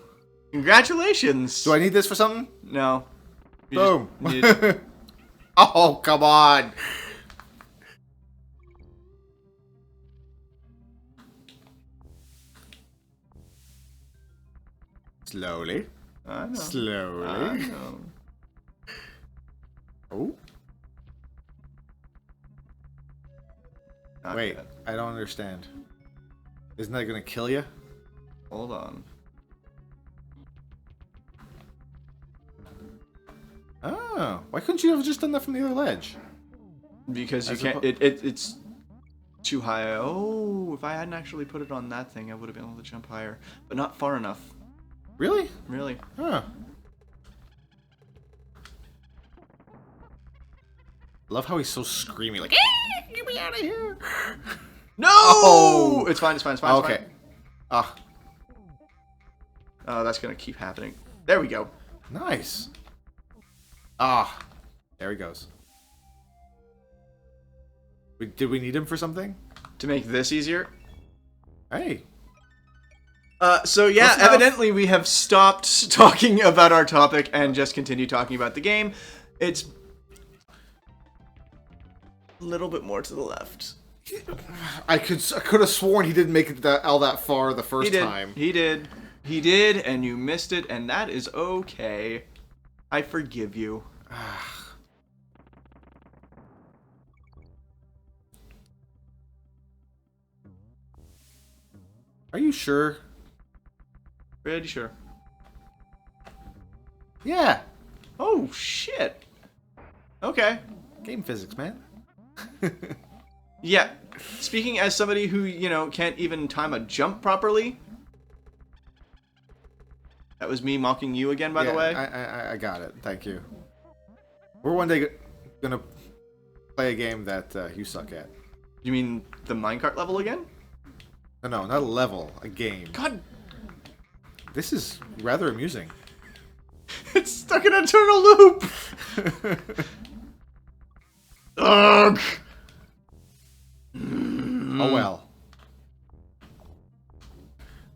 Congratulations! Do I need this for something? No. Boom! Oh, come on! Slowly. I know. Slowly. I know. Oh. Not Wait, yet. I don't understand. Isn't that gonna kill you? Hold on. Oh, why couldn't you have just done that from the other ledge? Because you As can't. oppo- It's too high. Oh, if I hadn't actually put it on that thing, I would have been able to jump higher, but not far enough. Really? Really. Huh. Love how he's so screamy, like, get me out of here! No! Oh! It's fine. It's fine. It's fine. It's Okay. fine. Ah, Oh, that's gonna keep happening. There we go. nice. Ah, there he goes. Did we need him for something? To make this easier. Hey. So yeah, Close enough. evidently we have stopped talking about our topic and just continue talking about the game. It's a little bit more to the left. I could have sworn he didn't make it all that far the first He did. time. He did. He did, and you missed it, and that is okay. I forgive you. Are you sure? Pretty sure. Yeah. Oh shit. Okay. Game physics, man. Yeah. Speaking as somebody who, you know, can't even time a jump properly. That was me mocking you again, by the way. I got it. Thank you. We're one day gonna play a game that you suck at. You mean the minecart level again? No, not a level, a game. God, This is rather amusing. it's stuck in an eternal loop. Ugh. Oh well.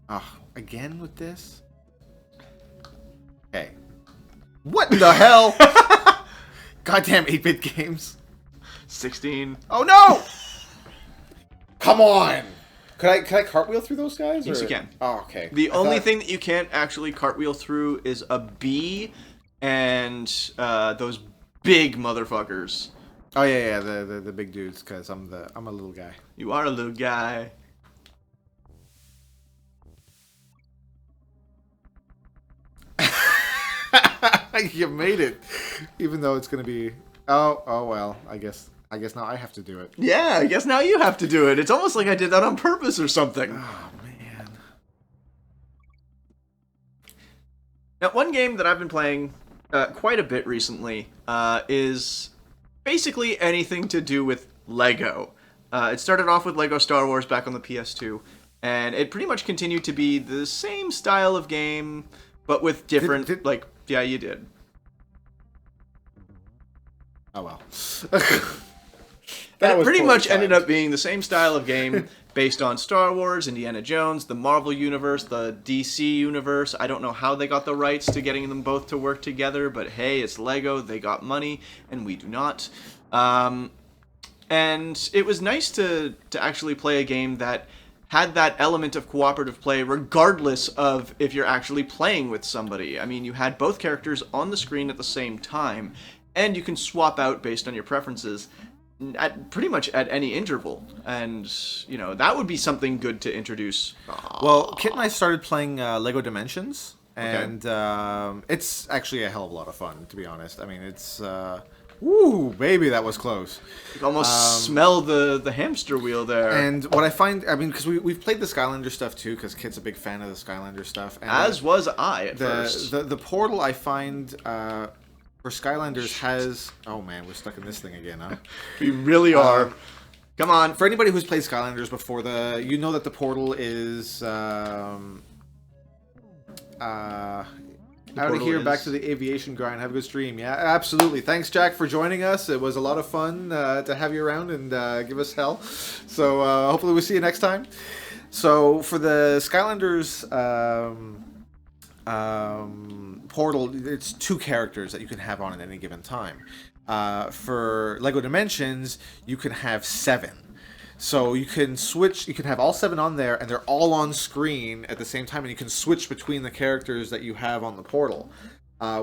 Ah, again with this? Okay. What in the hell? Goddamn 8-bit games. 16. Oh no! Come on! Could I cartwheel through those guys? Yes, or- you can. Oh, okay. The I only thought- thing that you can't actually cartwheel through is a bee and those big motherfuckers. Oh yeah, the big dudes, because I'm a little guy. You are a little guy. You made it, even though it's gonna be. Oh well. I guess now I have to do it. Yeah, I guess now you have to do it. It's almost like I did that on purpose or something. Oh man. Now, one game that I've been playing quite a bit recently is basically anything to do with Lego. It started off with Lego Star Wars back on the PS2, and it pretty much continued to be the same style of game, but with different, like, yeah, you did. Oh well. And it was pretty poorly much ended timed. up being the same style of game based on Star Wars, Indiana Jones, the Marvel Universe, the DC Universe. I don't know how they got the rights to getting them both to work together, but hey, it's Lego. They got money, and we do not. And it was nice to actually play a game that had that element of cooperative play regardless of if you're actually playing with somebody. I mean, you had both characters on the screen at the same time, and you can swap out based on your preferences at pretty much at any interval. And, you know, that would be something good to introduce. Well, Kit and I started playing Lego Dimensions, and it's actually a hell of a lot of fun, to be honest. I mean, it's woo, baby, that was close. You can almost smell the hamster wheel there. And what I find, I mean, because we've played the Skylander stuff too, because Kit's a big fan of the Skylander stuff. And As was I at first. the portal I find for Skylanders has. Oh man, we're stuck in this thing again, huh? We really are. Come on. For anybody who's played Skylanders before, you know that the portal is out of portal here, is- back to the aviation grind. Have a good stream. Yeah, absolutely. Thanks, Jack, for joining us. It was a lot of fun to have you around and give us hell. So hopefully we'll see you next time. So for the Skylanders portal, it's 2 characters that you can have on at any given time. For Lego Dimensions, you can have 7. So you can switch, you can have all 7 on there, and they're all on screen at the same time, and you can switch between the characters that you have on the portal.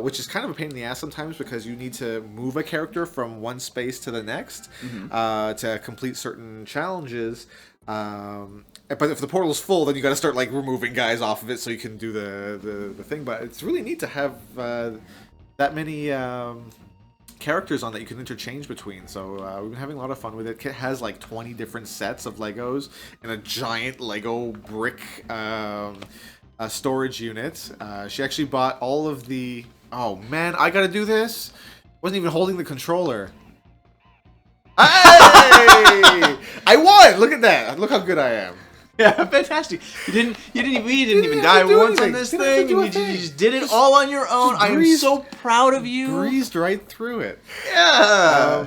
which is kind of a pain in the ass sometimes because you need to move a character from one space to the next to complete certain challenges. But if the portal's full, then you got to start like removing guys off of it so you can do the thing. But it's really neat to have that many characters on that you can interchange between. So we've been having a lot of fun with it. Kit has like 20 different sets of Legos and a giant Lego brick storage unit. She actually bought all of the... Oh man, I gotta do this? Wasn't even holding the controller. Hey! I won! Look at that. Look how good I am. Yeah, fantastic. You didn't even die once on this thing, and you just did it all on your own. I am so proud of you. Breezed right through it. Yeah.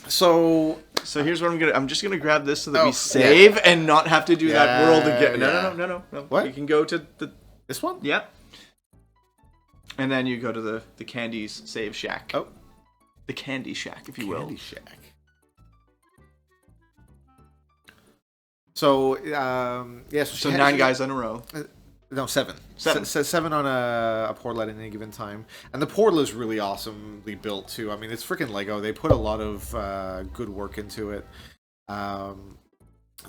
So here's what I'm just gonna grab this so that we save and not have to do that world again. No. What? You can go to this one? Yep. And then you go to the Candy's Save Shack. Oh. The Candy Shack, if you will. Candy Shack. So, so 9 guys in a row. No, 7. 7 on a portal at any given time. And the portal is really awesomely built, too. I mean, it's freaking Lego. They put a lot of good work into it.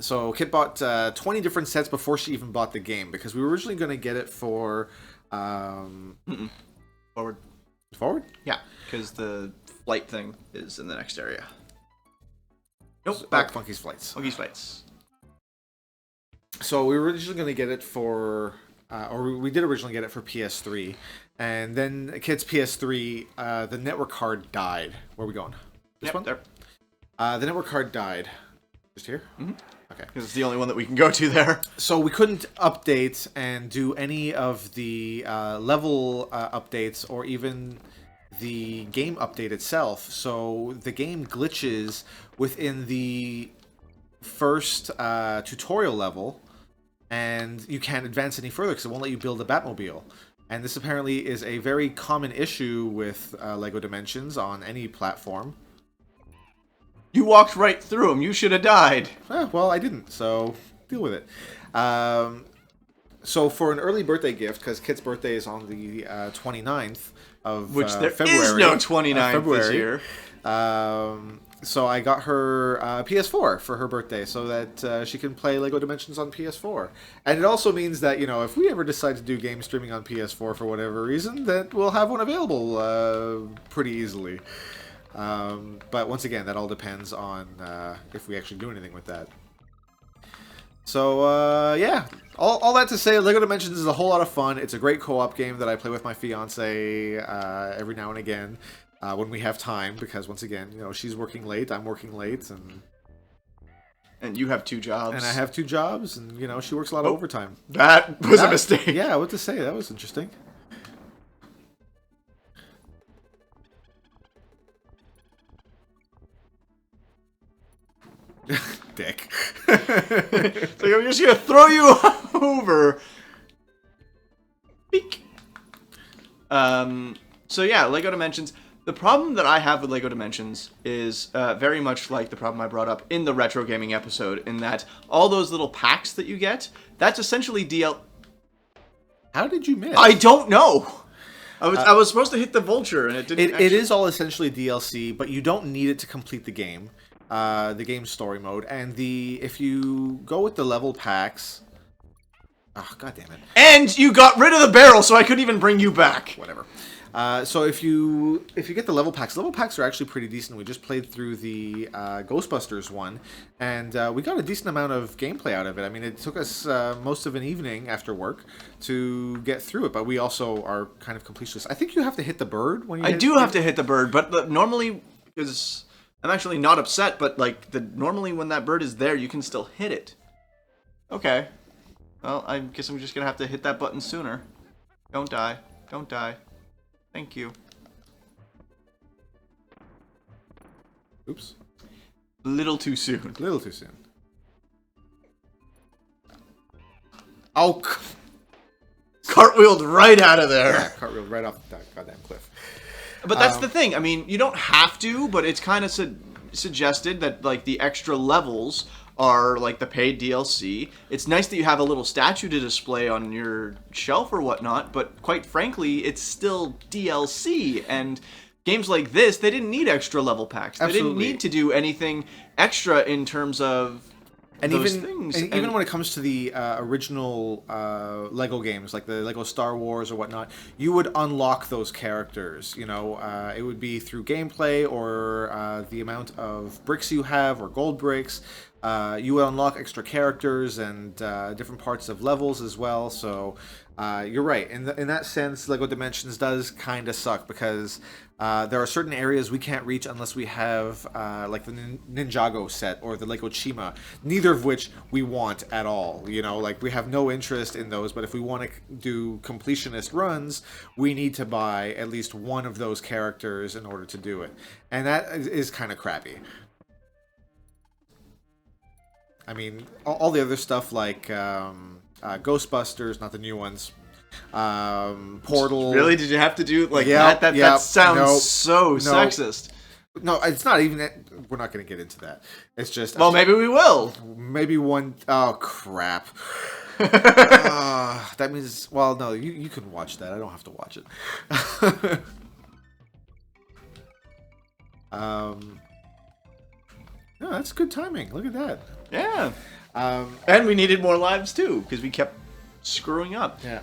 So, Kit bought 20 different sets before she even bought the game, because we were originally going to get it for... Forward? Yeah, because the flight thing is in the next area. Nope, back. Funky's Flights. Funky's Flights. So we were originally going to get it for, or we did originally get it for PS3, and then Kit's PS3, the network card died. Where are we going? This one? There. The network card died. Just here? Mm-hmm. Okay. Because it's the only one that we can go to there. So we couldn't update and do any of the level updates or even the game update itself. So the game glitches within the first tutorial level, and you can't advance any further because it won't let you build a Batmobile. And this apparently is a very common issue with LEGO Dimensions on any platform. You walked right through him. You should have died. Well, I didn't, so deal with it. So for an early birthday gift, because Kit's birthday is on the 29th of February. Which there is no 29th this year. So I got her PS4 for her birthday so that she can play LEGO Dimensions on PS4. And it also means that, you know, if we ever decide to do game streaming on PS4 for whatever reason, that we'll have one available pretty easily. But once again, that all depends on if we actually do anything with that. So, yeah. All that to say, LEGO Dimensions is a whole lot of fun. It's a great co-op game that I play with my fiance every now and again. When we have time, because once again, you know, she's working late, I'm working late, and you have 2 jobs. And I have 2 jobs, and you know, she works a lot of overtime. That was a mistake. Yeah, what to say? That was interesting. Dick. So I'm just gonna throw you over. Beak. So yeah, LEGO Dimensions. The problem that I have with LEGO Dimensions is very much like the problem I brought up in the retro gaming episode, in that all those little packs that you get, that's essentially How did you miss? I don't know. I was supposed to hit the vulture, and it didn't. It is all essentially DLC, but you don't need it to complete the game. The game story mode, and if you go with the level packs. Oh, god damn it! And you got rid of the barrel, so I couldn't even bring you back. Whatever. So if you get the level packs are actually pretty decent. We just played through the Ghostbusters one, and we got a decent amount of gameplay out of it. I mean, it took us most of an evening after work to get through it, but we also are kind of completionists. I think you have to hit the bird when you. I do have to hit the bird, but normally, because I'm actually not upset, but like normally when that bird is there, you can still hit it. Okay. Well, I guess I'm just gonna have to hit that button sooner. Don't die. Don't die. Thank you. Oops. Little too soon. Little too soon. Oh. Cartwheeled right out of there. Yeah, cartwheeled right off that goddamn cliff. But that's the thing. I mean, you don't have to, but it's kind of suggested that like the extra levels are like the paid DLC. It's nice that you have a little statue to display on your shelf or whatnot, but quite frankly, it's still DLC. And games like this, they didn't need extra level packs. They didn't need to do anything extra in terms of those things. And even when it comes to the original Lego games, like the Lego Star Wars or whatnot, you would unlock those characters. You know, it would be through gameplay or the amount of bricks you have or gold bricks. You would unlock extra characters and different parts of levels as well. So you're right. In that sense, Lego Dimensions does kind of suck because there are certain areas we can't reach unless we have like the Ninjago set or the Lego Chima, neither of which we want at all. You know, like we have no interest in those, but if we want to do completionist runs, we need to buy at least one of those characters in order to do it. And that is kind of crappy. I mean, all the other stuff like Ghostbusters, not the new ones, Portal. Really? Did you have to do like that? That sounds so sexist. No, it's not even. We're not going to get into that. It's just. Well, maybe we will. Maybe one. Oh crap. That means. Well, no, you can watch that. I don't have to watch it. No, that's good timing. Look at that. Yeah. And we needed more lives too because we kept screwing up. Yeah.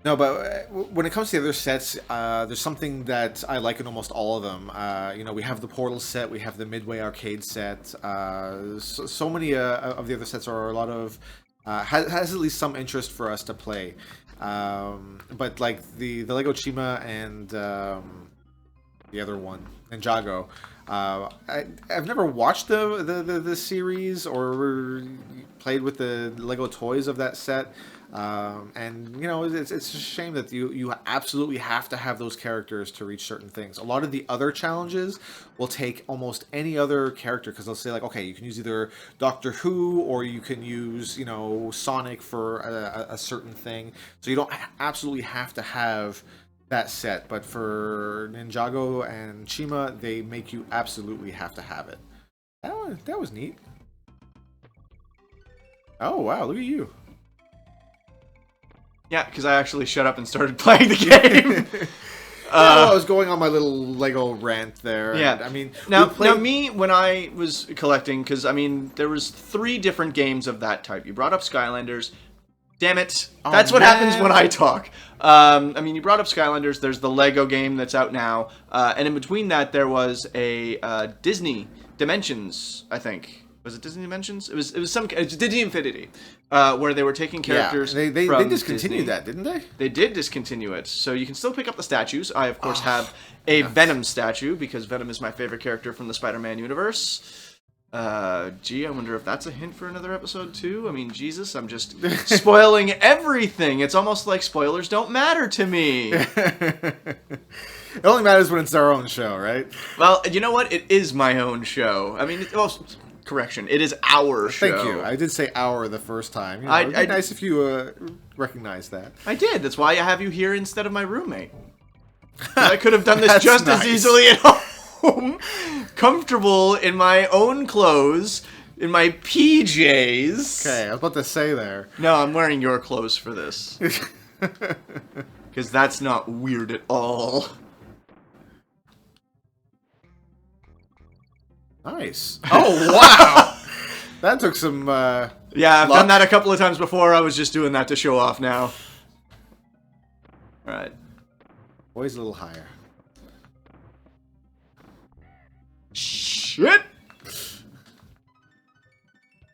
No, but when it comes to the other sets, there's something that I like in almost all of them. You know, we have the Portal set, we have the Midway Arcade set. So many of the other sets are a lot of has at least some interest for us to play. But like the Lego Chima and the other one, Ninjago. I've never watched the series or played with the Lego toys of that set, and you know it's a shame that you absolutely have to have those characters to reach certain things. A lot of the other challenges will take almost any other character because they'll say like, okay, you can use either Doctor Who or you can use Sonic for a certain thing, so you don't absolutely have to have that set, but for Ninjago and Chima, they make you absolutely have to have it. That was neat. Oh wow, look at you. Yeah, because I actually shut up and started playing the game. I was going on my little Lego rant there. Yeah, and, I mean, now me when I was collecting, because I mean there was 3 different games of that type. You brought up Skylanders. Damn it. That's what happens when I talk. I mean, you brought up Skylanders. There's the Lego game that's out now. And in between that, there was a Disney Dimensions, I think. Was it Disney Dimensions? It was Disney Infinity, where they were taking characters they from discontinued Disney. that, didn't they? They did discontinue it. So you can still pick up the statues. I, of course, have a Venom statue, because Venom is my favorite character from the Spider-Man universe. Gee, I wonder if that's a hint for another episode too. I mean, Jesus, I'm just spoiling everything. It's almost like spoilers don't matter to me. It only matters when it's our own show, right? Well, you know what? It is my own show. I mean, correction, it is our show. Thank you. I did say our the first time. It'd be nice if you recognize that. I did. That's why I have you here instead of my roommate. I could have done this just as easily at home. Comfortable in my own clothes, in my PJs. Okay, I was about to say there. No, I'm wearing your clothes for this. Because that's not weird at all. Nice. Oh, wow! That took some, Yeah, I've done that a couple of times before. I was just doing that to show off now. Alright. Always a little higher. Shit!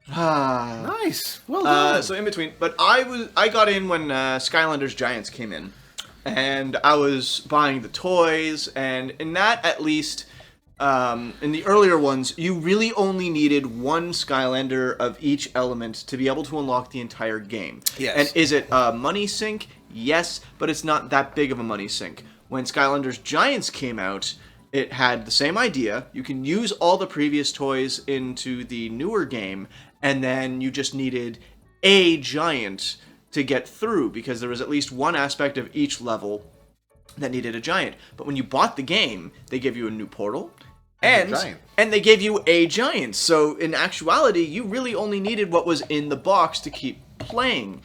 Nice. Well done. So in between, but I got in when Skylanders Giants came in, and I was buying the toys, and in that at least, in the earlier ones, you really only needed one Skylander of each element to be able to unlock the entire game. Yes. And is it a money sink? Yes, but it's not that big of a money sink. When Skylanders Giants came out, it had the same idea. You can use all the previous toys into the newer game, and then you just needed a giant to get through, because there was at least one aspect of each level that needed a giant. But when you bought the game, they gave you a new portal, And a giant. And they gave you a giant. So in actuality, you really only needed what was in the box to keep playing.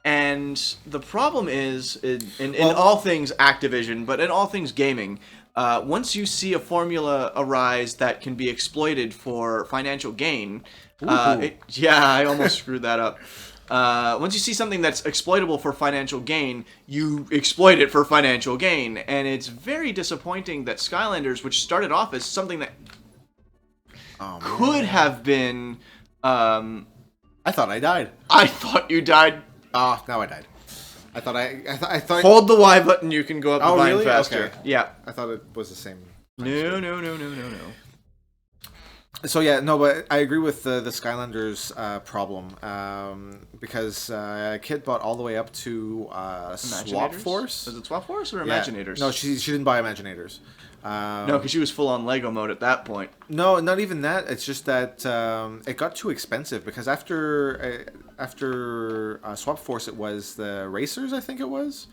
And the problem is, in all things Activision, but in all things gaming, once you see a formula arise that can be exploited for financial gain, I almost screwed that up. Once you see something that's exploitable for financial gain, you exploit it for financial gain. And it's very disappointing that Skylanders, which started off as something that could have been... I thought I died. I thought you died. Oh, now I died. I thought. Hold the Y button, you can go up the vine really? faster. Okay. Yeah. I thought it was the same. No. So yeah, no, but I agree with the Skylanders problem because Kit bought all the way up to Swap Force. Was it Swap Force or Imaginators? No, she didn't buy Imaginators. No, because she was full on Lego mode at that point. No, not even that. It's just that it got too expensive because after Swap Force, it was the Racers, I think it was.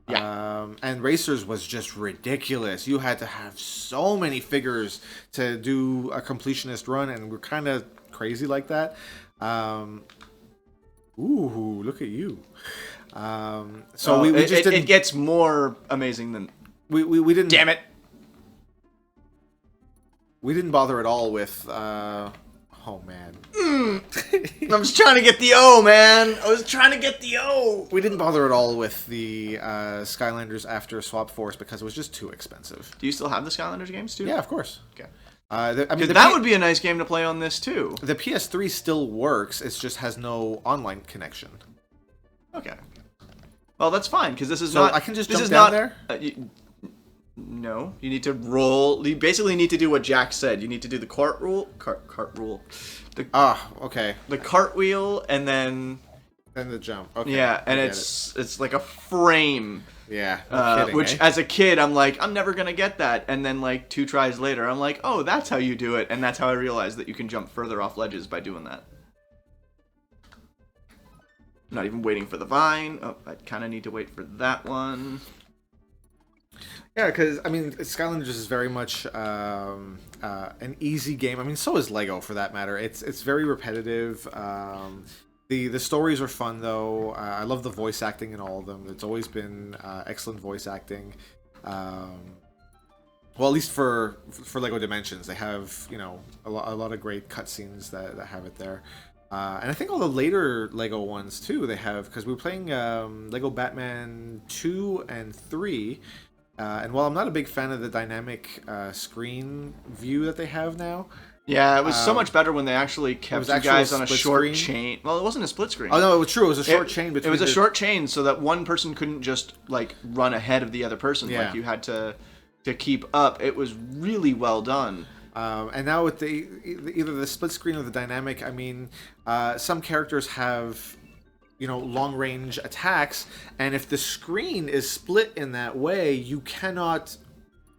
Yeah. And Racers was just ridiculous. You had to have so many figures to do a completionist run, and we're kind of crazy like that. Ooh, look at you. So we just didn't... It gets more amazing than... We didn't... Damn it! We didn't bother at all with... Oh, man. I was trying to get the O, man. I was trying to get the O. We didn't bother at all with the Skylanders after Swap Force because it was just too expensive. Do you still have the Skylanders games, too? Yeah, of course. Okay. That would be a nice game to play on this, too. The PS3 still works. It just has no online connection. Okay. Well, that's fine, because this is so not... I can just jump down there? No, you need to roll. You basically need to do what Jack said. You need to do the cart rule. Okay. The cartwheel and then the jump. Okay. Yeah, and it's like a frame. Yeah. No kidding, which as a kid I'm like, I'm never gonna get that. And then like 2 tries later, I'm like, oh, that's how you do it. And that's how I realized that you can jump further off ledges by doing that. Not even waiting for the vine. Oh, I kind of need to wait for that one. Yeah, because, I mean, Skylanders is very much an easy game. I mean, so is Lego, for that matter. It's very repetitive. The stories are fun, though. I love the voice acting in all of them. It's always been excellent voice acting. Well, at least for Lego Dimensions. They have, you know, a lot of great cutscenes that have it there. And I think all the later Lego ones, too, they have... Because we were playing Lego Batman 2 and 3... and while I'm not a big fan of the dynamic screen view that they have now... Yeah, it was so much better when they actually kept you guys on a short chain. Well, it wasn't a split screen. Oh, no, it was true. It was a short chain between... It was a short chain so that one person couldn't just, like, run ahead of the other person. Yeah. Like, you had to keep up. It was really well done. And now with either the split screen or the dynamic, I mean, some characters have... you know, long-range attacks, and if the screen is split in that way, you cannot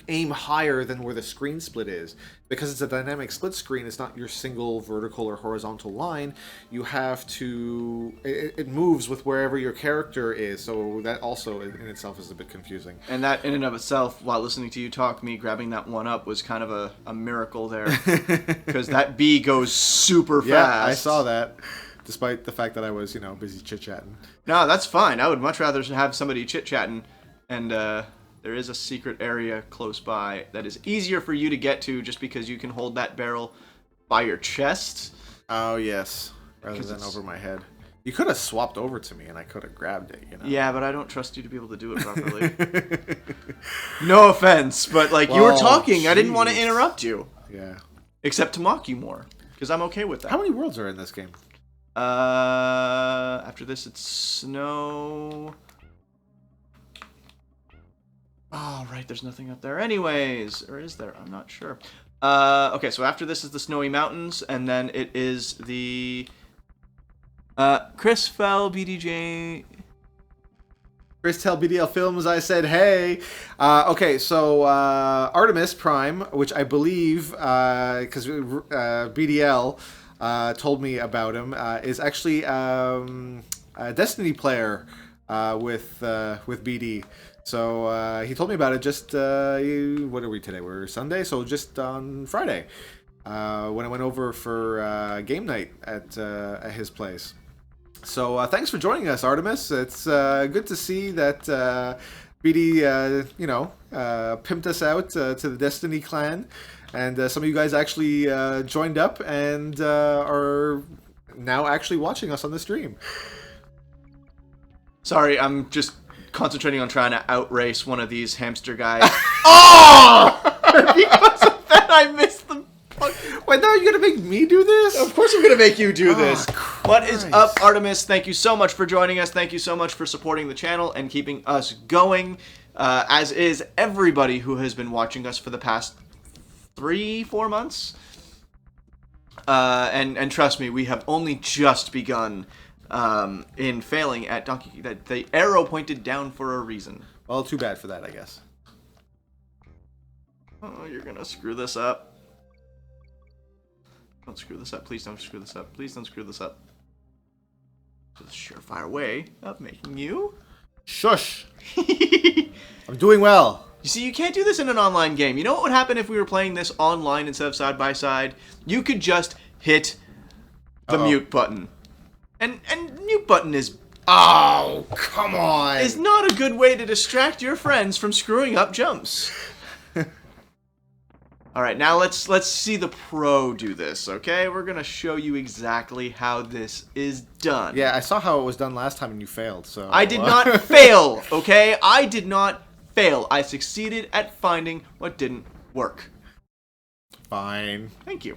aim higher than where the screen split is. Because it's a dynamic split screen, it's not your single vertical or horizontal line. You have to... It moves with wherever your character is, so that also in itself is a bit confusing. And that in and of itself, while listening to you talk, me grabbing that one up was kind of a miracle there. Because that bee goes super fast. Yeah, I saw that. Despite the fact that I was, you know, busy chit-chatting. No, that's fine. I would much rather have somebody chit-chatting. And there is a secret area close by that is easier for you to get to just because you can hold that barrel by your chest. Oh, yes. Rather than over my head. You could have swapped over to me and I could have grabbed it, you know? Yeah, but I don't trust you to be able to do it properly. No offense, but, like, you were talking. Geez. I didn't want to interrupt you. Yeah. Except to mock you more. Because I'm okay with that. How many worlds are in this game? After this, it's snow. Oh, right, there's nothing up there anyways. Or is there? I'm not sure. Okay, so after this is the Snowy Mountains, and then it is the... Chris Fell, BDJ... Chris Tell BDL Films, I said, hey. Okay, so Artemis Prime, which I believe, because BDL... told me about him, is actually a Destiny player with BD. So he told me about it just what are we today? We're Sunday, so just on Friday when I went over for game night at his place. So thanks for joining us, Artemis. It's good to see that BD pimped us out to the Destiny clan, and some of you guys actually joined up and are now actually watching us on the stream. Sorry, I'm just concentrating on trying to outrace one of these hamster guys. Oh! Because of that, I missed the... Wait, now you're gonna make me do this? Of course I'm gonna make you do this. Christ. What is up, Artemis? Thank you so much for joining us. Thank you so much for supporting the channel and keeping us going. As is everybody who has been watching us for the past 3-4 months. And trust me, we have only just begun in failing at Donkey. That the arrow pointed down for a reason. Well, too bad for that, I guess. Oh, you're gonna screw this up. Don't screw this up. Please don't screw this up. Please don't screw this up. This is a surefire way of making you... Shush! I'm doing well. You see, you can't do this in an online game. You know what would happen if we were playing this online instead of side by side? You could just hit the mute button. And mute button is... Oh, come on! Is not a good way to distract your friends from screwing up jumps. Alright, now let's see the pro do this, okay? We're gonna show you exactly how this is done. Yeah, I saw how it was done last time and you failed, so... I did not fail, okay? I did not fail. I succeeded at finding what didn't work. Fine. Thank you.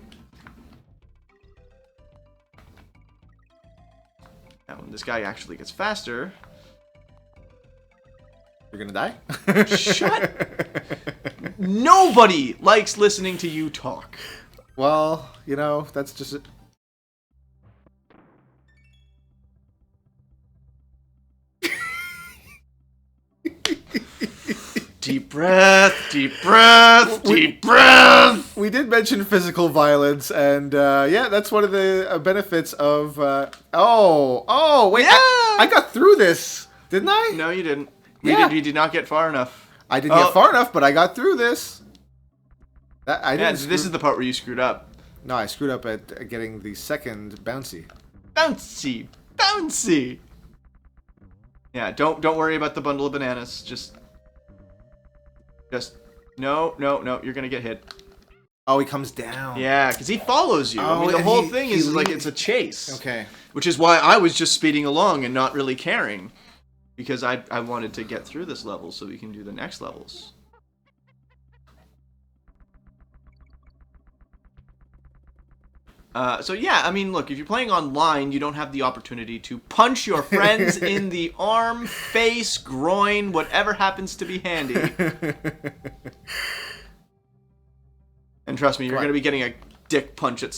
Now, when this guy actually gets faster... You're gonna die? Shut! Nobody likes listening to you talk. Well, you know, that's just it. Deep breath, deep breath, deep breath! We did mention physical violence, and yeah, that's one of the benefits of... Oh, wait, Yeah! I got through this, didn't I? No, you didn't. Yeah. You did not get far enough. I didn't get far enough, but I got through this. I Yeah, didn't this is the part where you screwed up. No, I screwed up at getting the second bouncy. Bouncy, bouncy. Yeah, don't worry about the bundle of bananas. Just no, you're gonna get hit. Oh, he comes down. Yeah, because he follows you. I mean, the whole thing is like it's a chase. Okay. Which is why I was just speeding along and not really caring. Because I wanted to get through this level so we can do the next levels. So yeah, I mean, look, if you're playing online, you don't have the opportunity to punch your friends in the arm, face, groin, whatever happens to be handy. And trust me, you're going to be getting a dick punch at...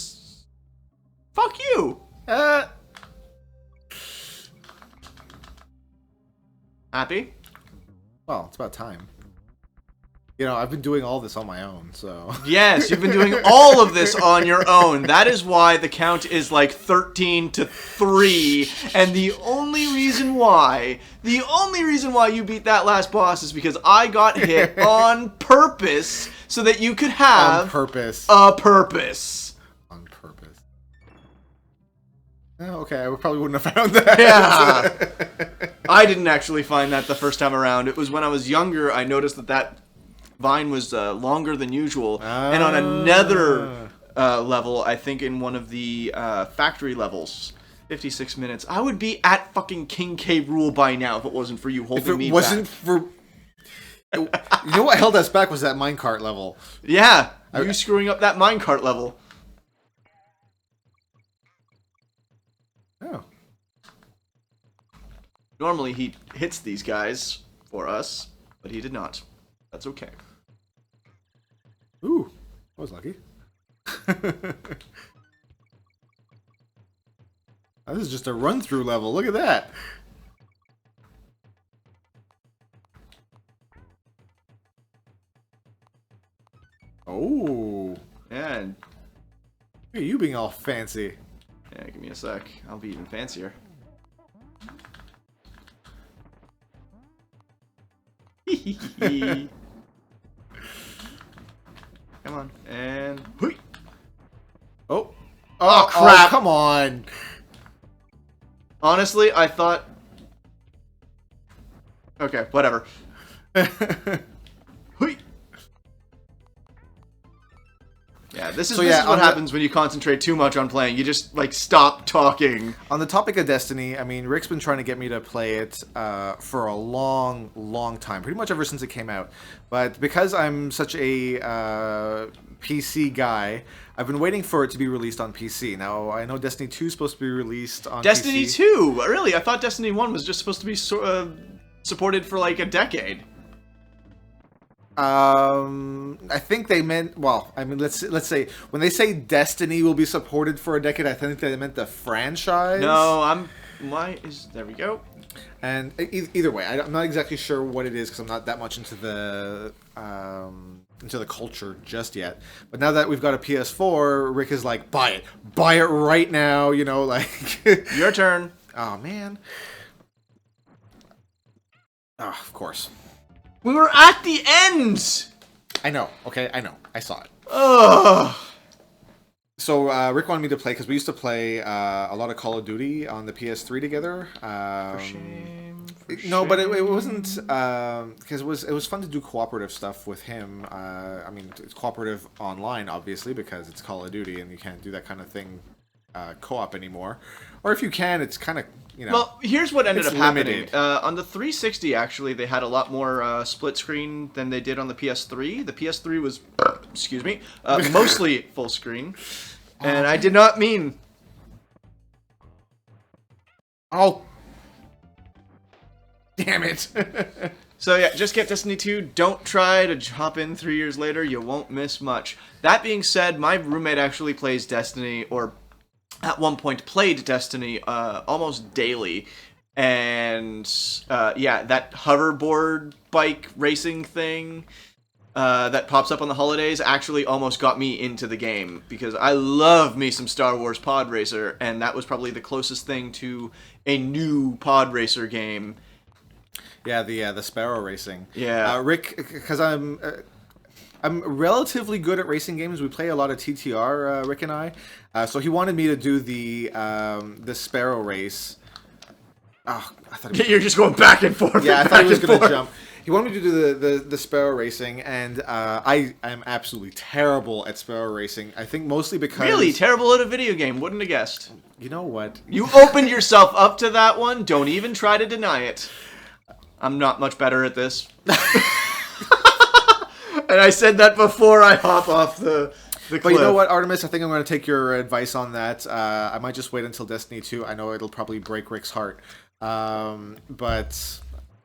Fuck you! Happy? Well, it's about time. You know, I've been doing all this on my own, so... Yes, you've been doing all of this on your own. That is why the count is like 13-3, and the only reason why you beat that last boss is because I got hit on purpose so that you could have... On purpose. A purpose. On purpose. Oh, okay, I probably wouldn't have found that. Yeah. I didn't actually find that the first time around. It was when I was younger, I noticed that vine was longer than usual. And on another level, I think in one of the factory levels, 56 minutes, I would be at fucking King K. Rool by now if it wasn't for you holding me back. If it wasn't for... You know what held us back was that minecart level. Yeah, you screwing up that minecart level. Oh. Normally he hits these guys for us, but he did not. That's okay. Ooh, I was lucky. This is just a run-through level. Look at that. Oh. Yeah. Look at you being all fancy. Yeah, give me a sec. I'll be even fancier. Come on, and... Oh. Oh, crap. Oh, come on. Honestly, I thought... Okay, whatever. Yeah, this is what happens when you concentrate too much on playing. You just, like, stop talking. On the topic of Destiny, I mean, Rick's been trying to get me to play it for a long, long time. Pretty much ever since it came out. But because I'm such a PC guy, I've been waiting for it to be released on PC. Now, I know Destiny 2 is supposed to be released on Destiny PC. 2? Really? I thought Destiny 1 was just supposed to be supported for, like, a decade. I think they meant, well, I mean, let's say when they say Destiny will be supported for a decade, I think they meant the franchise. No, there we go. And either way, I'm not exactly sure what it is because I'm not that much into the culture just yet. But now that we've got a PS4, Rick is like, buy it right now. You know, like your turn. Oh man. Oh, of course. We were at the end! I know, okay, I know. I saw it. Ugh. So, Rick wanted me to play, because we used to play a lot of Call of Duty on the PS3 together. For shame. No, but it wasn't, because it was fun to do cooperative stuff with him. I mean, it's cooperative online, obviously, because it's Call of Duty, and you can't do that kind of thing co-op anymore. Or if you can, it's kind of, you know... Well, here's what ended up happening. Limited. On the 360, actually, they had a lot more split screen than they did on the PS3. The PS3 was, excuse me, mostly full screen. And I did not mean... Oh. Damn it. So yeah, just get Destiny 2. Don't try to hop in 3 years later. You won't miss much. That being said, my roommate actually plays Destiny, or at one point played Destiny almost daily. And yeah, that hoverboard bike racing thing that pops up on the holidays actually almost got me into the game, because I love me some Star Wars Pod Racer, and that was probably the closest thing to a new Pod Racer game. Yeah, the Sparrow racing. Yeah, Rick, because I'm relatively good at racing games. We play a lot of TTR, Rick and I. So he wanted me to do the Sparrow race. Oh, I thought you're just going back and forth. Yeah, I thought he was going to jump. He wanted me to do the Sparrow racing, and I am absolutely terrible at Sparrow racing. I think mostly because... Really? Terrible at a video game? Wouldn't have guessed. You know what? You opened yourself up to that one. Don't even try to deny it. I'm not much better at this. And I said that before I hop off the cliff. But you know what, Artemis? I think I'm going to take your advice on that. I might just wait until Destiny 2. I know it'll probably break Rick's heart. But...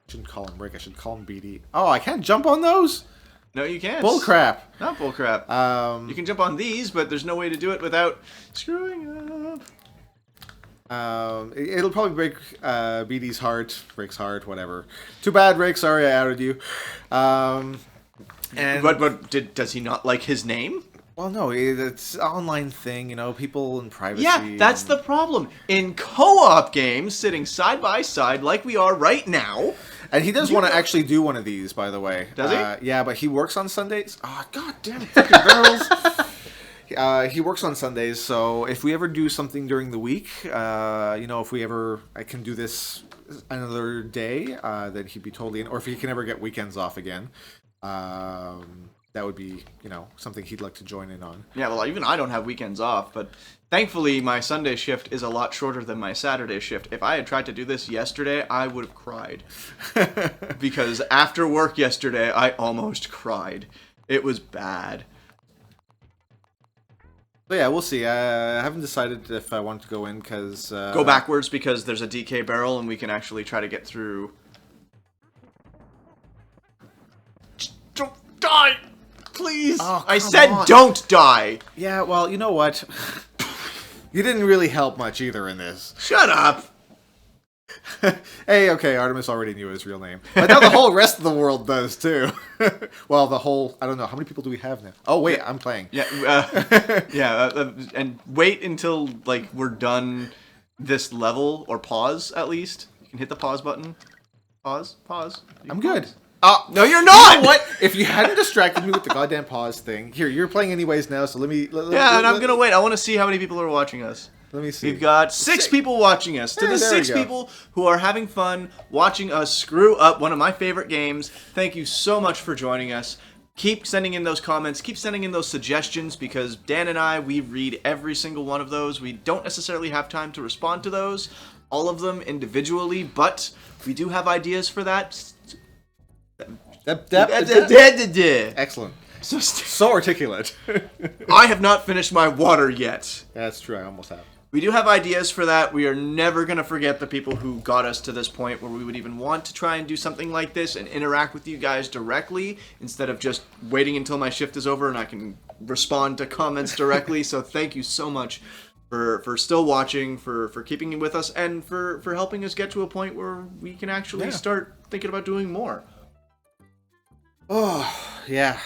I shouldn't call him Rick. I should call him BD. Oh, I can't jump on those? No, you can't. Bull crap. Not bull crap. You can jump on these, but there's no way to do it without screwing up. It'll probably break BD's heart, Rick's heart, whatever. Too bad, Rick. Sorry I outed you. And but does he not like his name? Well, no, it's an online thing, you know, people in privacy. Yeah, that's the problem. In co-op games, sitting side by side like we are right now. And he does want to actually do one of these, by the way. Does he? Yeah, but he works on Sundays. Oh, god damn it, fucking barrels. He works on Sundays, so if we ever do something during the week, you know, I can do this another day, then he'd be totally in. Or if he can ever get weekends off again, that would be, you know, something he'd like to join in on. Yeah, well, even I don't have weekends off, but thankfully my Sunday shift is a lot shorter than my Saturday shift. If I had tried to do this yesterday, I would have cried. Because after work yesterday, I almost cried. It was bad. But yeah, we'll see. I haven't decided if I want to go in, because... Go backwards, because there's a DK barrel, and we can actually try to get through... Don't die! Please! Oh, I said on. Don't die! Yeah, well, you know what? You didn't really help much either in this. Shut up! Hey, okay, Artemis already knew his real name. But now the whole rest of the world does, too. Well, the whole... I don't know. How many people do we have now? Oh, wait, I'm playing. Yeah, and wait until, like, we're done this level, or pause, at least. You can hit the pause button. Pause. I'm good. No, you're not! You know what? If you hadn't distracted me with the goddamn pause thing... Here, you're playing anyways now, so let me... Yeah, I'm gonna wait. I want to see how many people are watching us. Let me see. We've got 6 people watching us. To the 6 people who are having fun watching us screw up one of my favorite games, thank you so much for joining us. Keep sending in those comments. Keep sending in those suggestions because Dan and I, we read every single one of those. We don't necessarily have time to respond to those, all of them individually, but we do have ideas for that. Excellent. So articulate. I have not finished my water yet. That's true. I almost have. We do have ideas for that. We are never going to forget the people who got us to this point where we would even want to try and do something like this and interact with you guys directly instead of just waiting until my shift is over and I can respond to comments directly. So thank you so much for still watching, for keeping with us, and for helping us get to a point where we can actually start thinking about doing more. Oh, yeah.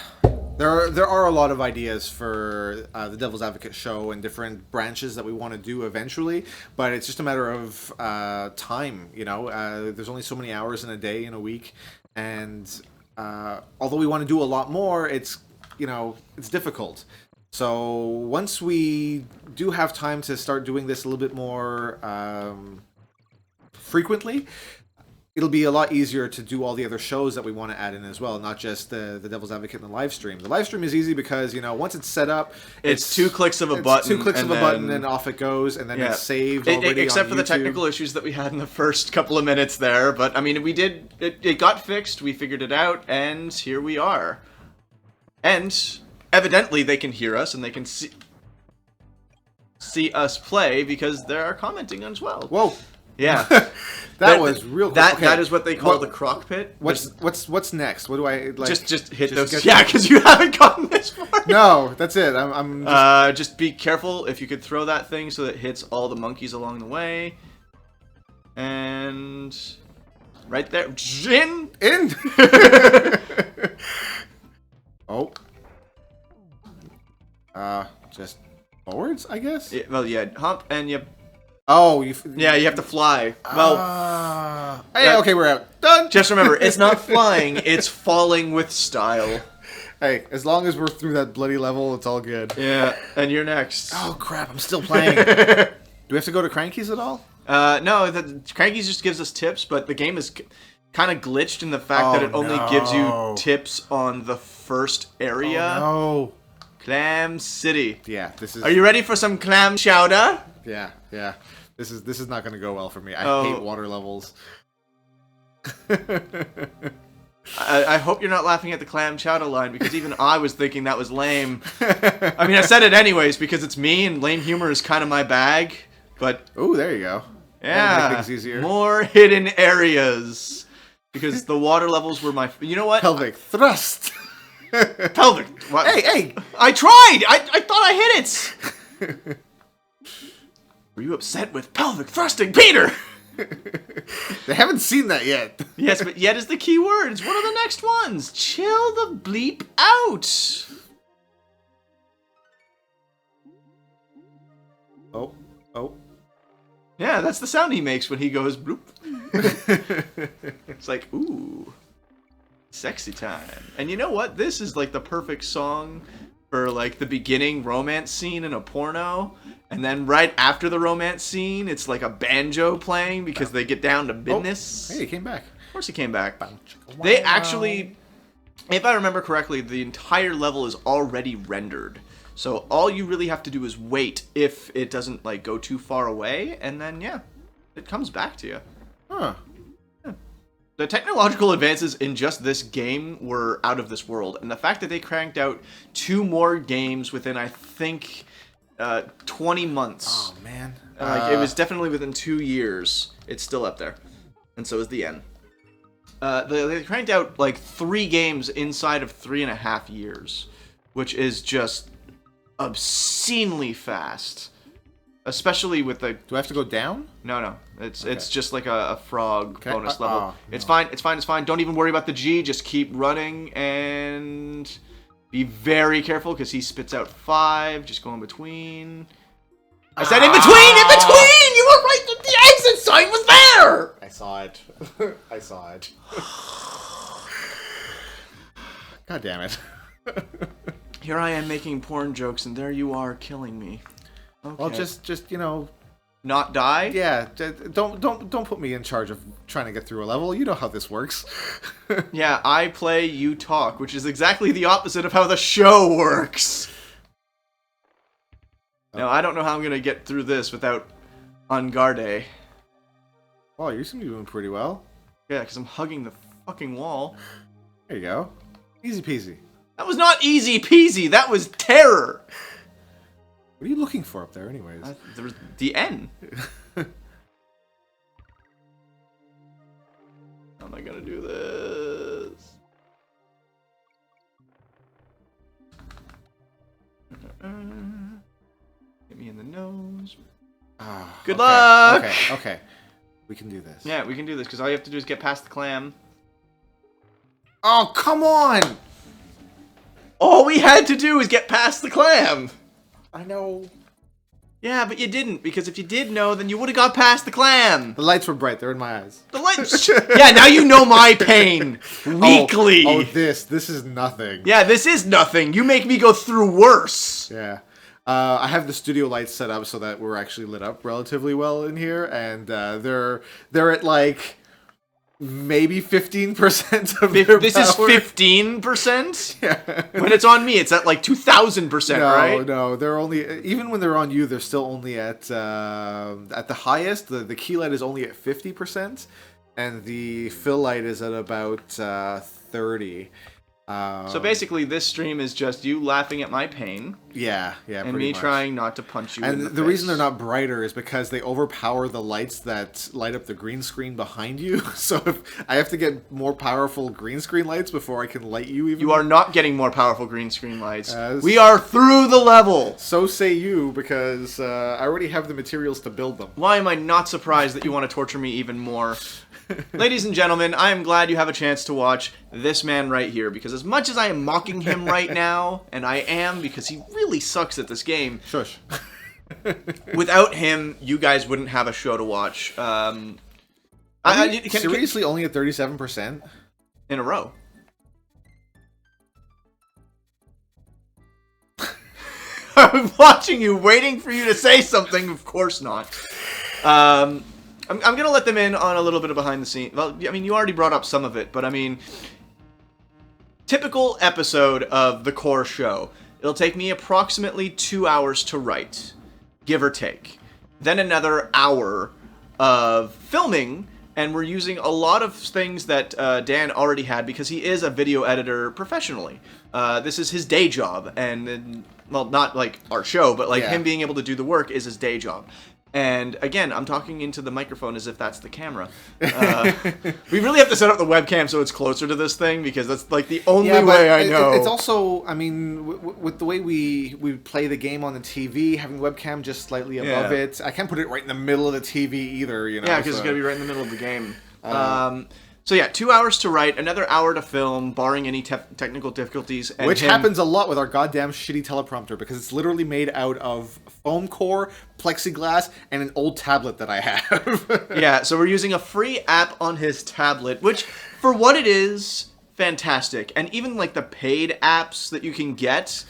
There are a lot of ideas for the Devil's Advocate show and different branches that we want to do eventually, but it's just a matter of time, you know. There's only so many hours in a day, in a week, and although we want to do a lot more, it's difficult. So once we do have time to start doing this a little bit more frequently, it'll be a lot easier to do all the other shows that we want to add in as well, not just the Devil's Advocate and the live stream. The live stream is easy because, once it's set up, it's 2 clicks of a button. 2 clicks of a button and off it goes, and then it's saved already except on for the YouTube. technical issues that we had in the first couple of minutes there. But, I mean, it got fixed, we figured it out, and here we are. And evidently they can hear us and they can see us play because they are commenting as well. Whoa. Yeah. That was real cool. That is what they call the crock pit. What's next? What do I like? Just hit those. Yeah, because you haven't gotten this far. No, that's it. I'm just be careful if you could throw that thing so that it hits all the monkeys along the way. And right there, in. Oh. Just forwards, I guess. Yeah, well, yeah, hump and you. Oh, you have to fly. Well, hey, okay, we're out. Done. Just remember, it's not flying; it's falling with style. Hey, as long as we're through that bloody level, it's all good. Yeah, and you're next. Oh crap! I'm still playing. Do we have to go to Cranky's at all? No, the Cranky's just gives us tips, but the game is kind of glitched in the fact that it only gives you tips on the first area. Oh, no. Clam City. Yeah, this is. Are you ready for some clam chowder? Yeah. This is not going to go well for me. I hate water levels. I hope you're not laughing at the clam chowder line because even I was thinking that was lame. I mean, I said it anyways because it's me and lame humor is kind of my bag. But ooh, there you go. Yeah, make things easier. More hidden areas because the water levels were my. You know what? Pelvic thrust. Pelvic. What? Hey! I tried. I thought I hit it. Were you upset with pelvic thrusting, Peter? They haven't seen that yet. Yes, but yet is the key word. It's one of the next ones. Chill the bleep out. Oh. Yeah, that's the sound he makes when he goes bloop. It's like, ooh, sexy time. And you know what? This is like the perfect song for like the beginning romance scene in a porno. And then right after the romance scene, it's like a banjo playing because they get down to business. Oh, hey, he came back. Of course he came back. They actually, if I remember correctly, the entire level is already rendered. So all you really have to do is wait if it doesn't like go too far away, and then yeah, it comes back to you. Huh. Yeah. The technological advances in just this game were out of this world, and the fact that they cranked out 2 more games within, I think, 20 months. Oh man. It was definitely within 2 years. It's still up there, and so is the N. They cranked out like 3 games inside of 3.5 years, which is just obscenely fast, especially with the. Do I have to go down? No. It's just like a frog bonus level. It's fine. It's fine. Don't even worry about the G. Just keep running and be very careful because he spits out 5. Just go in between. I said in between. In between. You were right. The exit sign was there. I saw it. I saw it. God damn it. Here I am making porn jokes, and there you are killing me. Okay. Well, just not die? Yeah, don't put me in charge of trying to get through a level. You know how this works. Yeah, I play, you talk, which is exactly the opposite of how the show works. Now, I don't know how I'm going to get through this without on garde. Well, you seem to be doing pretty well. Yeah, because I'm hugging the fucking wall. There you go. Easy peasy. That was not easy peasy. That was terror. What are you looking for up there, anyways? There was the N. How am I gonna do this? Hit me in the nose. Good luck. Okay. We can do this. Yeah, we can do this because all you have to do is get past the clam. Oh, come on! All we had to do is get past the clam. I know. Yeah, but you didn't, because if you did know, then you would have got past the clam. The lights were bright. They're in my eyes. The lights. Yeah, now you know my pain. Weekly. Oh, this is nothing. Yeah, this is nothing. You make me go through worse. Yeah. I have the studio lights set up so that we're actually lit up relatively well in here, and they're at like maybe 15% of their This power. is 15%? Yeah. When it's on me, it's at like 2,000%, right? No, they're only, even when they're on you, they're still only at the highest. The key light is only at 50%, and the fill light is at about 30. So basically, this stream is just you laughing at my pain. Yeah, and me trying not to punch you in the face. And the reason they're not brighter is because they overpower the lights that light up the green screen behind you. So if I have to get more powerful green screen lights before I can light you even. You are not getting more powerful green screen lights. We are through the level. So say you, because I already have the materials to build them. Why am I not surprised that you want to torture me even more? Ladies and gentlemen, I am glad you have a chance to watch this man right here, because as much as I am mocking him right now, and I am because he really sucks at this game, shush. Without him, you guys wouldn't have a show to watch. Seriously, only at 37%? In a row. I'm watching you, waiting for you to say something. Of course not. I'm going to let them in on a little bit of behind the scenes. Well, I mean, you already brought up some of it, but I mean, typical episode of the core show. It'll take me approximately 2 hours to write, give or take. Then another hour of filming, and we're using a lot of things that Dan already had because he is a video editor professionally. This is his day job, and well, not like our show, but like him being able to do the work is his day job. And again, I'm talking into the microphone as if that's the camera. We really have to set up the webcam so it's closer to this thing, because that's like the only way I know. It's also, I mean, with the way we play the game on the TV, having the webcam just slightly above it, I can't put it right in the middle of the TV either, you know. Yeah, because it's going to be right in the middle of the game. So yeah, 2 hours to write, another hour to film, barring any technical difficulties. And which happens a lot with our goddamn shitty teleprompter, because it's literally made out of foam core, plexiglass, and an old tablet that I have. Yeah, so we're using a free app on his tablet, which, for what it is, fantastic. And even like the paid apps that you can get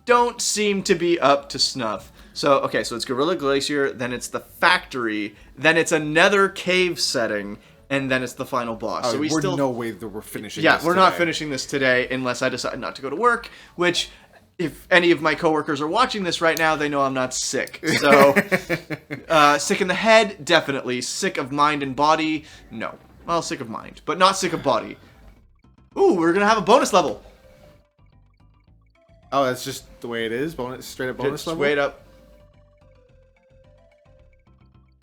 don't seem to be up to snuff. So, okay, so it's Gorilla Glacier, then it's the factory, then it's another cave setting, and then it's the final boss. So we're still no way that we're finishing this Yeah, we're not finishing this today unless I decide not to go to work, which, if any of my coworkers are watching this right now, they know I'm not sick. So, sick in the head, definitely. Sick of mind and body, no. Well, sick of mind, but not sick of body. Ooh, we're going to have a bonus level. Oh, that's just the way it is? Straight up bonus level? Straight up.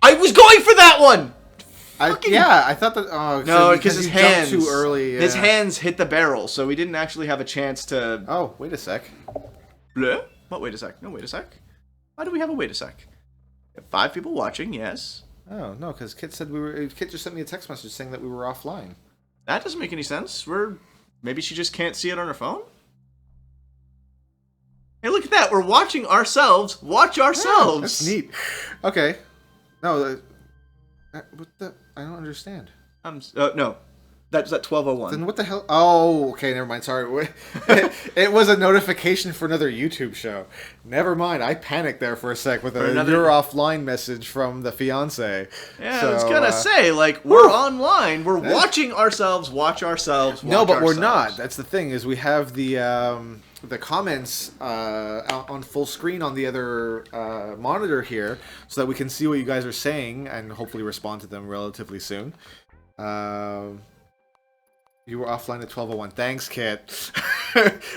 I was going for that one! I thought that. Oh, no, because his hands jumped too early. Yeah. His hands hit the barrel, so we didn't actually have a chance to. Oh, wait a sec. Bleh? What? Wait a sec. No, wait a sec. Why do we have a wait a sec? 5 people watching. Yes. Oh no, because Kit said we were. Kit just sent me a text message saying that we were offline. That doesn't make any sense. Maybe she just can't see it on her phone. Hey, look at that. We're watching ourselves watch ourselves. Yeah, that's neat. Okay. No. What the? I don't understand. No. That's at 12:01. Then what the hell? Oh, okay, never mind. Sorry. It was a notification for another YouTube show. Never mind. I panicked there for a sec with a "you're offline" message from the fiance. Yeah, so, I was gonna say, like, we're online. We're watching ourselves watch ourselves. No, but ourselves. we're not. That's the thing, is we have the comments on full screen on the other monitor here, so that we can see what you guys are saying and hopefully respond to them relatively soon. You were offline at 12:01. Thanks, Kit.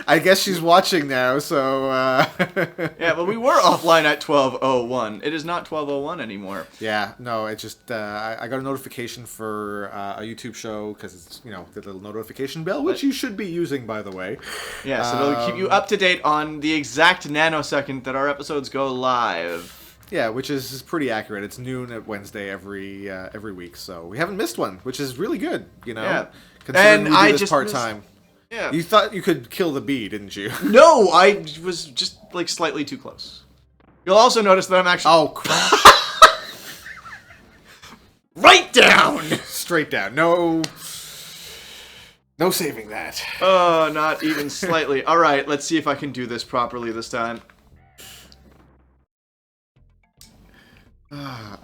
I guess she's watching now, so... Yeah, but we were offline at 12:01. It is not 12:01 anymore. Yeah, no, it just... I got a notification for a YouTube show, because it's, you know, the little notification bell, which you should be using, by the way. Yeah, so it'll keep you up to date on the exact nanosecond that our episodes go live. Yeah, which is pretty accurate. It's noon at Wednesday every week, so we haven't missed one, which is really good, you know? Yeah. Considering And we do I this just part-time. Yeah. You thought you could kill the bee, didn't you? No, I was just, like, slightly too close. You'll also notice that I'm actually... Oh, crap. Right down! Straight down. No saving that. Oh, not even slightly. All right, let's see if I can do this properly this time.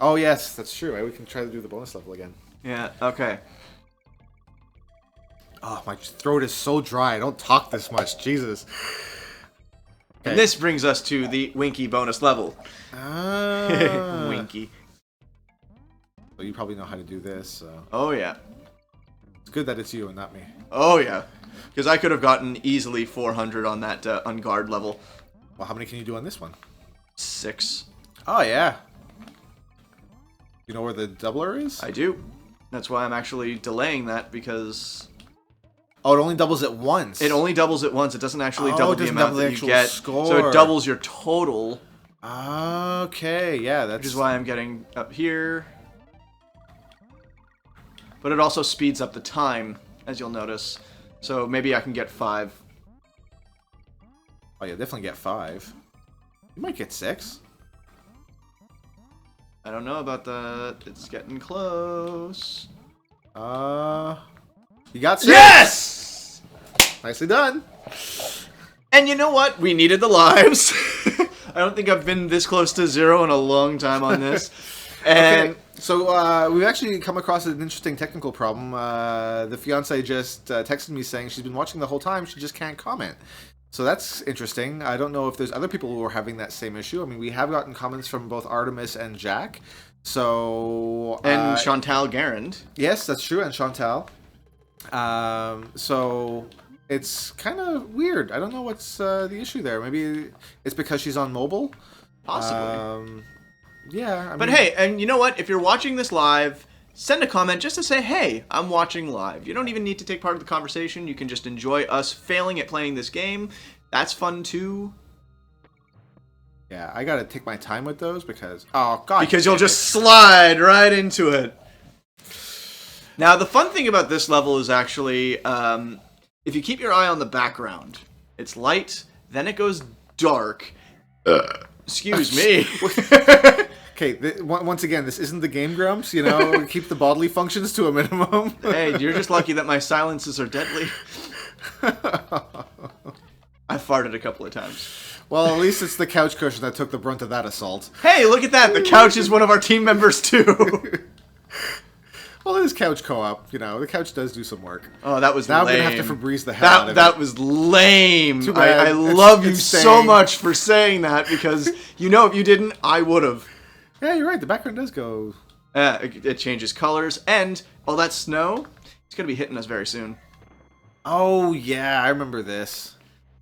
Oh, yes, that's true. We can try to do the bonus level again. Yeah, okay. Oh, my throat is so dry. I don't talk this much. Jesus. Okay. And this brings us to the Winky bonus level. Ah. Winky. Well, you probably know how to do this, so... Oh, yeah. It's good that it's you and not me. Oh, yeah. Because I could have gotten easily 400 on that unguard level. Well, how many can you do on this one? 6. Oh, yeah. You know where the doubler is? I do. That's why I'm actually delaying that, because... Oh, it only doubles it once. It only doubles it once. It doesn't actually double the amount that you get. Score. So it doubles your total. Okay, yeah, that's... Which is why I'm getting up here. But it also speeds up the time, as you'll notice. So maybe I can get 5. Oh, yeah, definitely get 5. You might get 6. I don't know about that. It's getting close. You got 6? Yes! Nicely done. And you know what? We needed the lives. I don't think I've been this close to 0 in a long time on this. And okay. So we've actually come across an interesting technical problem. The fiance just texted me saying she's been watching the whole time. She just can't comment. So that's interesting. I don't know if there's other people who are having that same issue. I mean, we have gotten comments from both Artemis and Jack. So and Chantal Garand. Yes, that's true, and Chantal. So it's kind of weird. I don't know what's the issue there. Maybe it's because she's on mobile. Possibly. Yeah. But hey, and you know what? If you're watching this live, send a comment just to say, hey, I'm watching live. You don't even need to take part of the conversation. You can just enjoy us failing at playing this game. That's fun too. Yeah, I gotta take my time with those because... Oh, God. Because you'll just slide right into it. Now, the fun thing about this level is actually, if you keep your eye on the background, it's light, then it goes dark. Excuse me. Okay, once again, this isn't the Game Grumps, you know, keep the bodily functions to a minimum. Hey, you're just lucky that my silences are deadly. I farted a couple of times. Well, at least it's the couch cushion that took the brunt of that assault. Hey, look at that! The couch is one of our team members, too! Well, it is couch co-op, you know, the couch does do some work. Oh, that was now lame. I'm gonna have to Febreze the hell out of it. That was lame! Too bad. I love you it's so much for saying that, because, you know, if you didn't, I would've. Yeah, you're right, the background does go... It changes colors, and all that snow, it's gonna be hitting us very soon. Oh, yeah, I remember this.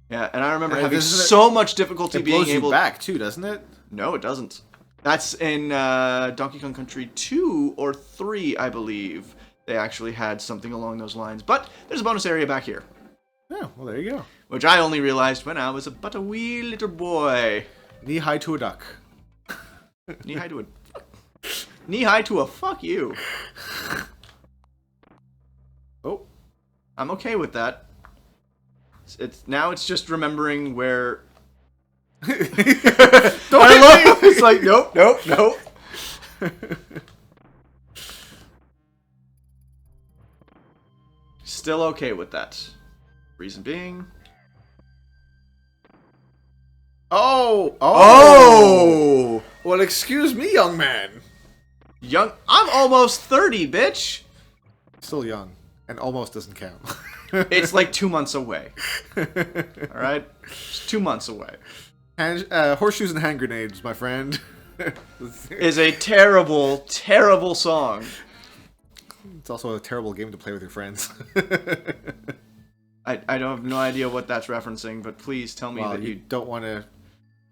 Yeah, and I remember having so much difficulty being able... It blows you back, too, doesn't it? No, it doesn't. That's in Donkey Kong Country 2 or 3, I believe. They actually had something along those lines. But there's a bonus area back here. Yeah, well, there you go. Which I only realized when I was but a wee little boy. Knee-high to a duck. Knee-high to a... Knee-high to a fuck you. Oh. I'm okay with that. Now it's just remembering where... It's like, nope. still okay with that. Reason being... Oh! Well, excuse me, young man. I'm almost 30, bitch! Still young. And almost doesn't count. It's like 2 months away. Alright? It's 2 months away. Horseshoes and hand grenades, my friend. Is a terrible, terrible song. It's also a terrible game to play with your friends. I don't have no idea what that's referencing, but please tell me that you don't want to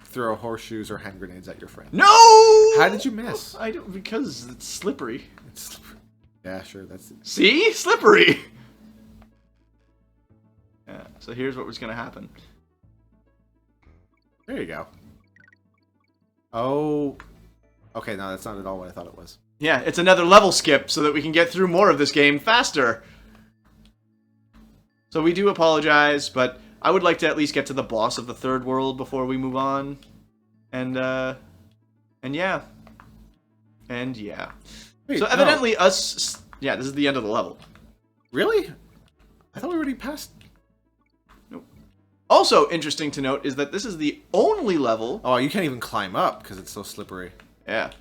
throw horseshoes or hand grenades at your friend. No! How did you miss? I don't, because it's slippery. It's slippery. Yeah, sure. That's it. See? Slippery! Yeah, so here's what was going to happen. There you go. Oh. Okay, no, that's not at all what I thought it was. Yeah, it's another level skip so that we can get through more of this game faster. So we do apologize, but I would like to at least get to the boss of the third world before we move on. And yeah. And yeah. Wait, so evidently us... Yeah, this is the end of the level. Really? I thought we already passed... Nope. Also interesting to note is that this is the only level... Oh, you can't even climb up because it's so slippery. Yeah.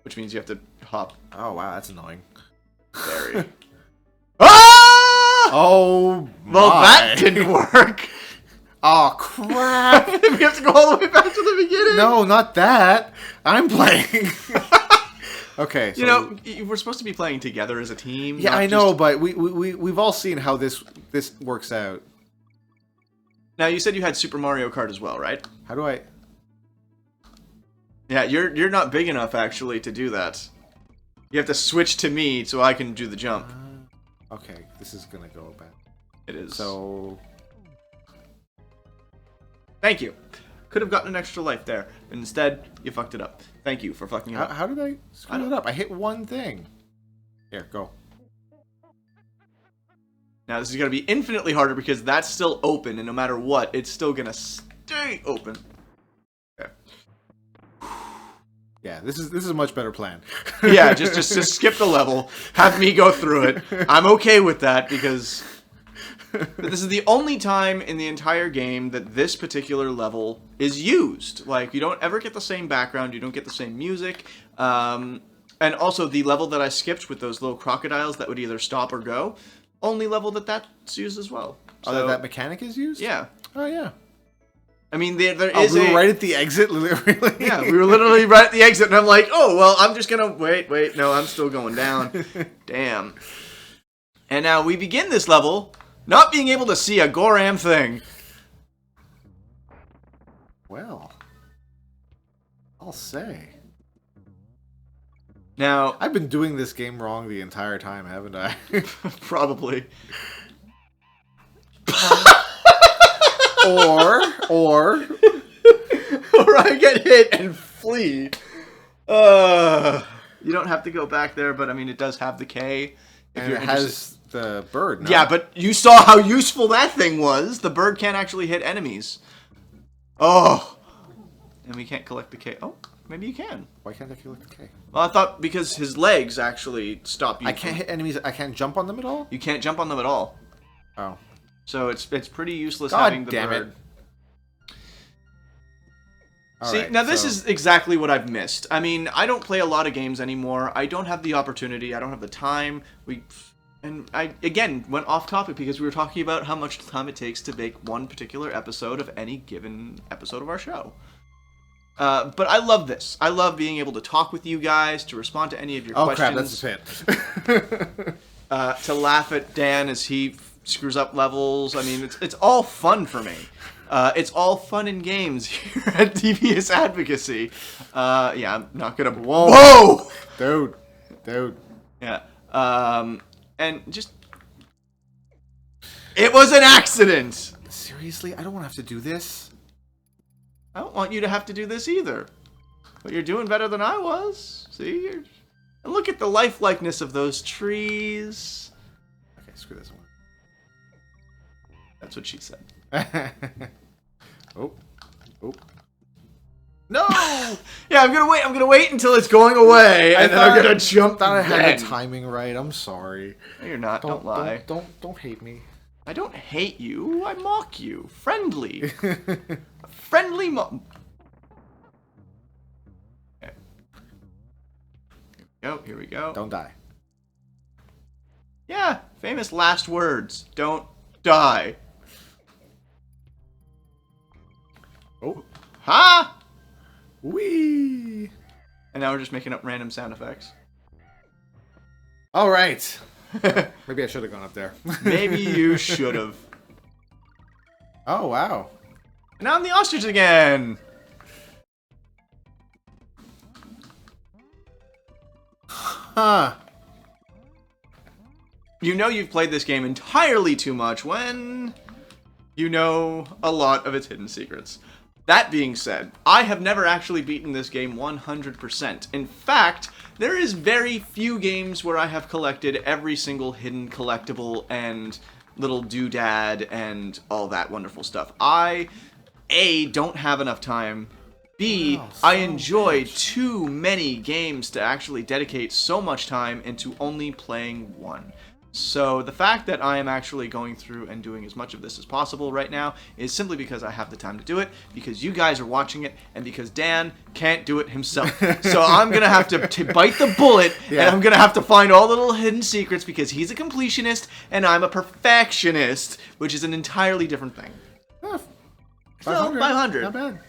Which means you have to hop. Oh, wow, that's annoying. Very. Ah! Oh, well, that didn't work. Oh, crap. We have to go all the way back to the beginning. No, not that. I'm playing. Okay. So, you know, we're supposed to be playing together as a team. Yeah, I know, but we've all seen how this works out. Now, you said you had Super Mario Kart as well, right? How do I... Yeah, you're not big enough, actually, to do that. You have to switch to me so I can do the jump. Okay, this is gonna go bad. It is. So... Thank you. Could have gotten an extra life there. Instead, you fucked it up. Thank you for fucking it up. How did I screw it up? I hit one thing. Here, go. Now, this is going to be infinitely harder because that's still open, and no matter what, it's still going to stay open. Okay. Yeah, this is a much better plan. Yeah, just skip the level, have me go through it. I'm okay with that because this is the only time in the entire game that this particular level is used. Like, you don't ever get the same background, you don't get the same music, and also the level that I skipped with those little crocodiles that would either stop or go, only level that's used as well. So, that mechanic is used? Yeah. Oh, yeah. I mean, there is we were right at the exit, literally. Yeah, we were literally right at the exit, and I'm like, oh, well, I'm just gonna... Wait, no, I'm still going down. Damn. And now we begin this level not being able to see a goram thing. Well, I'll say. Now... I've been doing this game wrong the entire time, haven't I? Probably. Or I get hit and flee. You don't have to go back there, but I mean, it does have the K. And it has the bird, no? Yeah, but you saw how useful that thing was. The bird can't actually hit enemies. Oh. And we can't collect the K. Oh, maybe you can. Why can't I collect the K? Well, I thought because his legs actually stop you. I can't hit enemies. I can't jump on them at all? You can't jump on them at all. Oh. So it's pretty useless God having the damn bird. It. See, now this is exactly what I've missed. I mean, I don't play a lot of games anymore. I don't have the opportunity. I don't have the time. And I, again, went off topic because we were talking about how much time it takes to make one particular episode of any given episode of our show. But I love this. I love being able to talk with you guys, to respond to any of your questions. Oh, crap, that's a pit. To laugh at Dan as he screws up levels. I mean, it's all fun for me. It's all fun and games here at Devious Advocacy. Yeah, I'm not gonna... Whoa! Dude. Yeah. And just... It was an accident! Seriously? I don't want to have to do this. I don't want you to have to do this either. But you're doing better than I was. See? And look at the lifelikeliness of those trees. Okay, screw this one. That's what she said. Oh. No! Yeah, I'm gonna wait until it's going away, and then I'm gonna jump. Thought I had then. the timing right. I'm sorry. No, you're not. Don't lie. Don't hate me. I don't hate you. I mock you. Friendly. Friendly mock. Okay. Here we go. Don't die. Yeah, famous last words. Don't die. Oh. Ha! Wee. And now we're just making up random sound effects. All right. Maybe I should have gone up there. Maybe you should have. Oh, wow. And now I'm the ostrich again. Huh. You know you've played this game entirely too much when you know a lot of its hidden secrets. That being said, I have never actually beaten this game 100%. In fact, there is very few games where I have collected every single hidden collectible and little doodad and all that wonderful stuff. I, A, don't have enough time. B, Wow, I so enjoy much. too many games to actually dedicate so much time into only playing one. So the fact that I am actually going through and doing as much of this as possible right now is simply because I have the time to do it, because you guys are watching it, and because Dan can't do it himself. So I'm going to have to bite the bullet, and I'm going to have to find all the little hidden secrets, because he's a completionist, and I'm a perfectionist, which is an entirely different thing. Oh, So, 500. Not bad.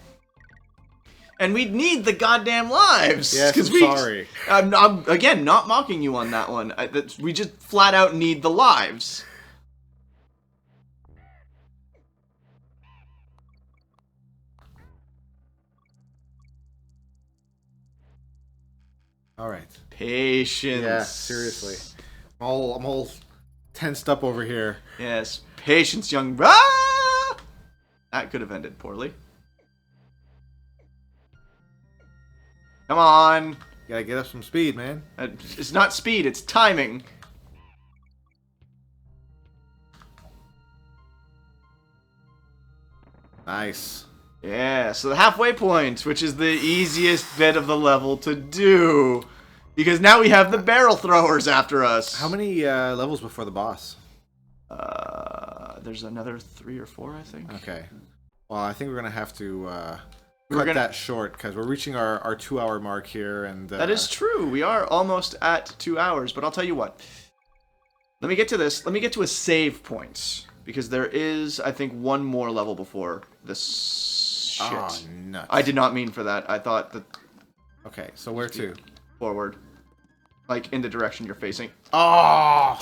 And we need the goddamn lives. Yes, 'cause I'm sorry. I'm, again, not mocking you on that one. We just flat out need the lives. All right. Patience. Yeah, seriously. I'm all tensed up over here. Yes, patience, young. Ah! That could have ended poorly. Come on. You gotta get up some speed, man. It's not speed, it's timing. Nice. Yeah, so the halfway point, which is the easiest bit of the level to do. Because now we have the barrel throwers after us. How many levels before the boss? There's another 3 or 4, I think. Okay. Well, I think we're gonna have to cut that short because we're reaching our 2-hour mark here, and That is true. We are almost at 2 hours, but I'll tell you what. Let me get to this. Let me get to a save point. Because there is, I think, one more level before this shit. Oh, nuts. I did not mean for that. I thought that... Okay, so where to? Forward. Like, in the direction you're facing. Oh!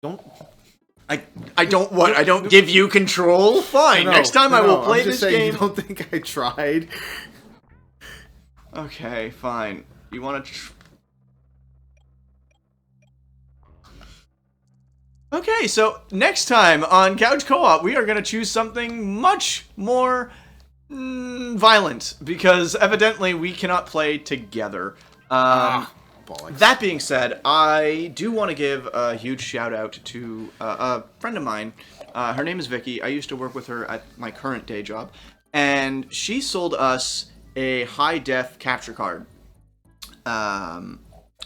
Don't... I don't what? I don't give you control? Fine. No, Next time I will no, play I'm just this saying, game. You don't think I tried? Okay, fine. You want to... Okay, so next time on Couch Co-op, we are going to choose something much more violent, because evidently we cannot play together. Bollocks. That being said, I do want to give a huge shout out to a friend of mine. Her name is Vicky. I used to work with her at my current day job, and she sold us a high-def capture card.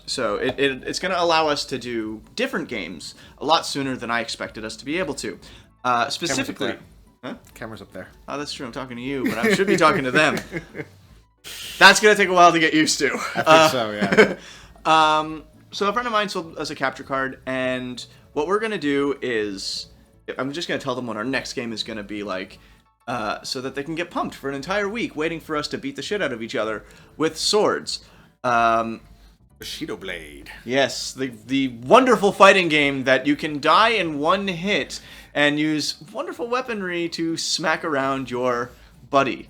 So it's going to allow us to do different games a lot sooner than I expected us to be able to. Specifically... Huh? Camera's up there. Oh, that's true. I'm talking to you, but I should be talking to them. That's going to take a while to get used to. I think so, yeah. So a friend of mine sold us a capture card, and what we're going to do is... I'm just going to tell them what our next game is going to be like, so that they can get pumped for an entire week waiting for us to beat the shit out of each other with swords. Bushido Blade. Yes, the wonderful fighting game that you can die in one hit and use wonderful weaponry to smack around your buddy.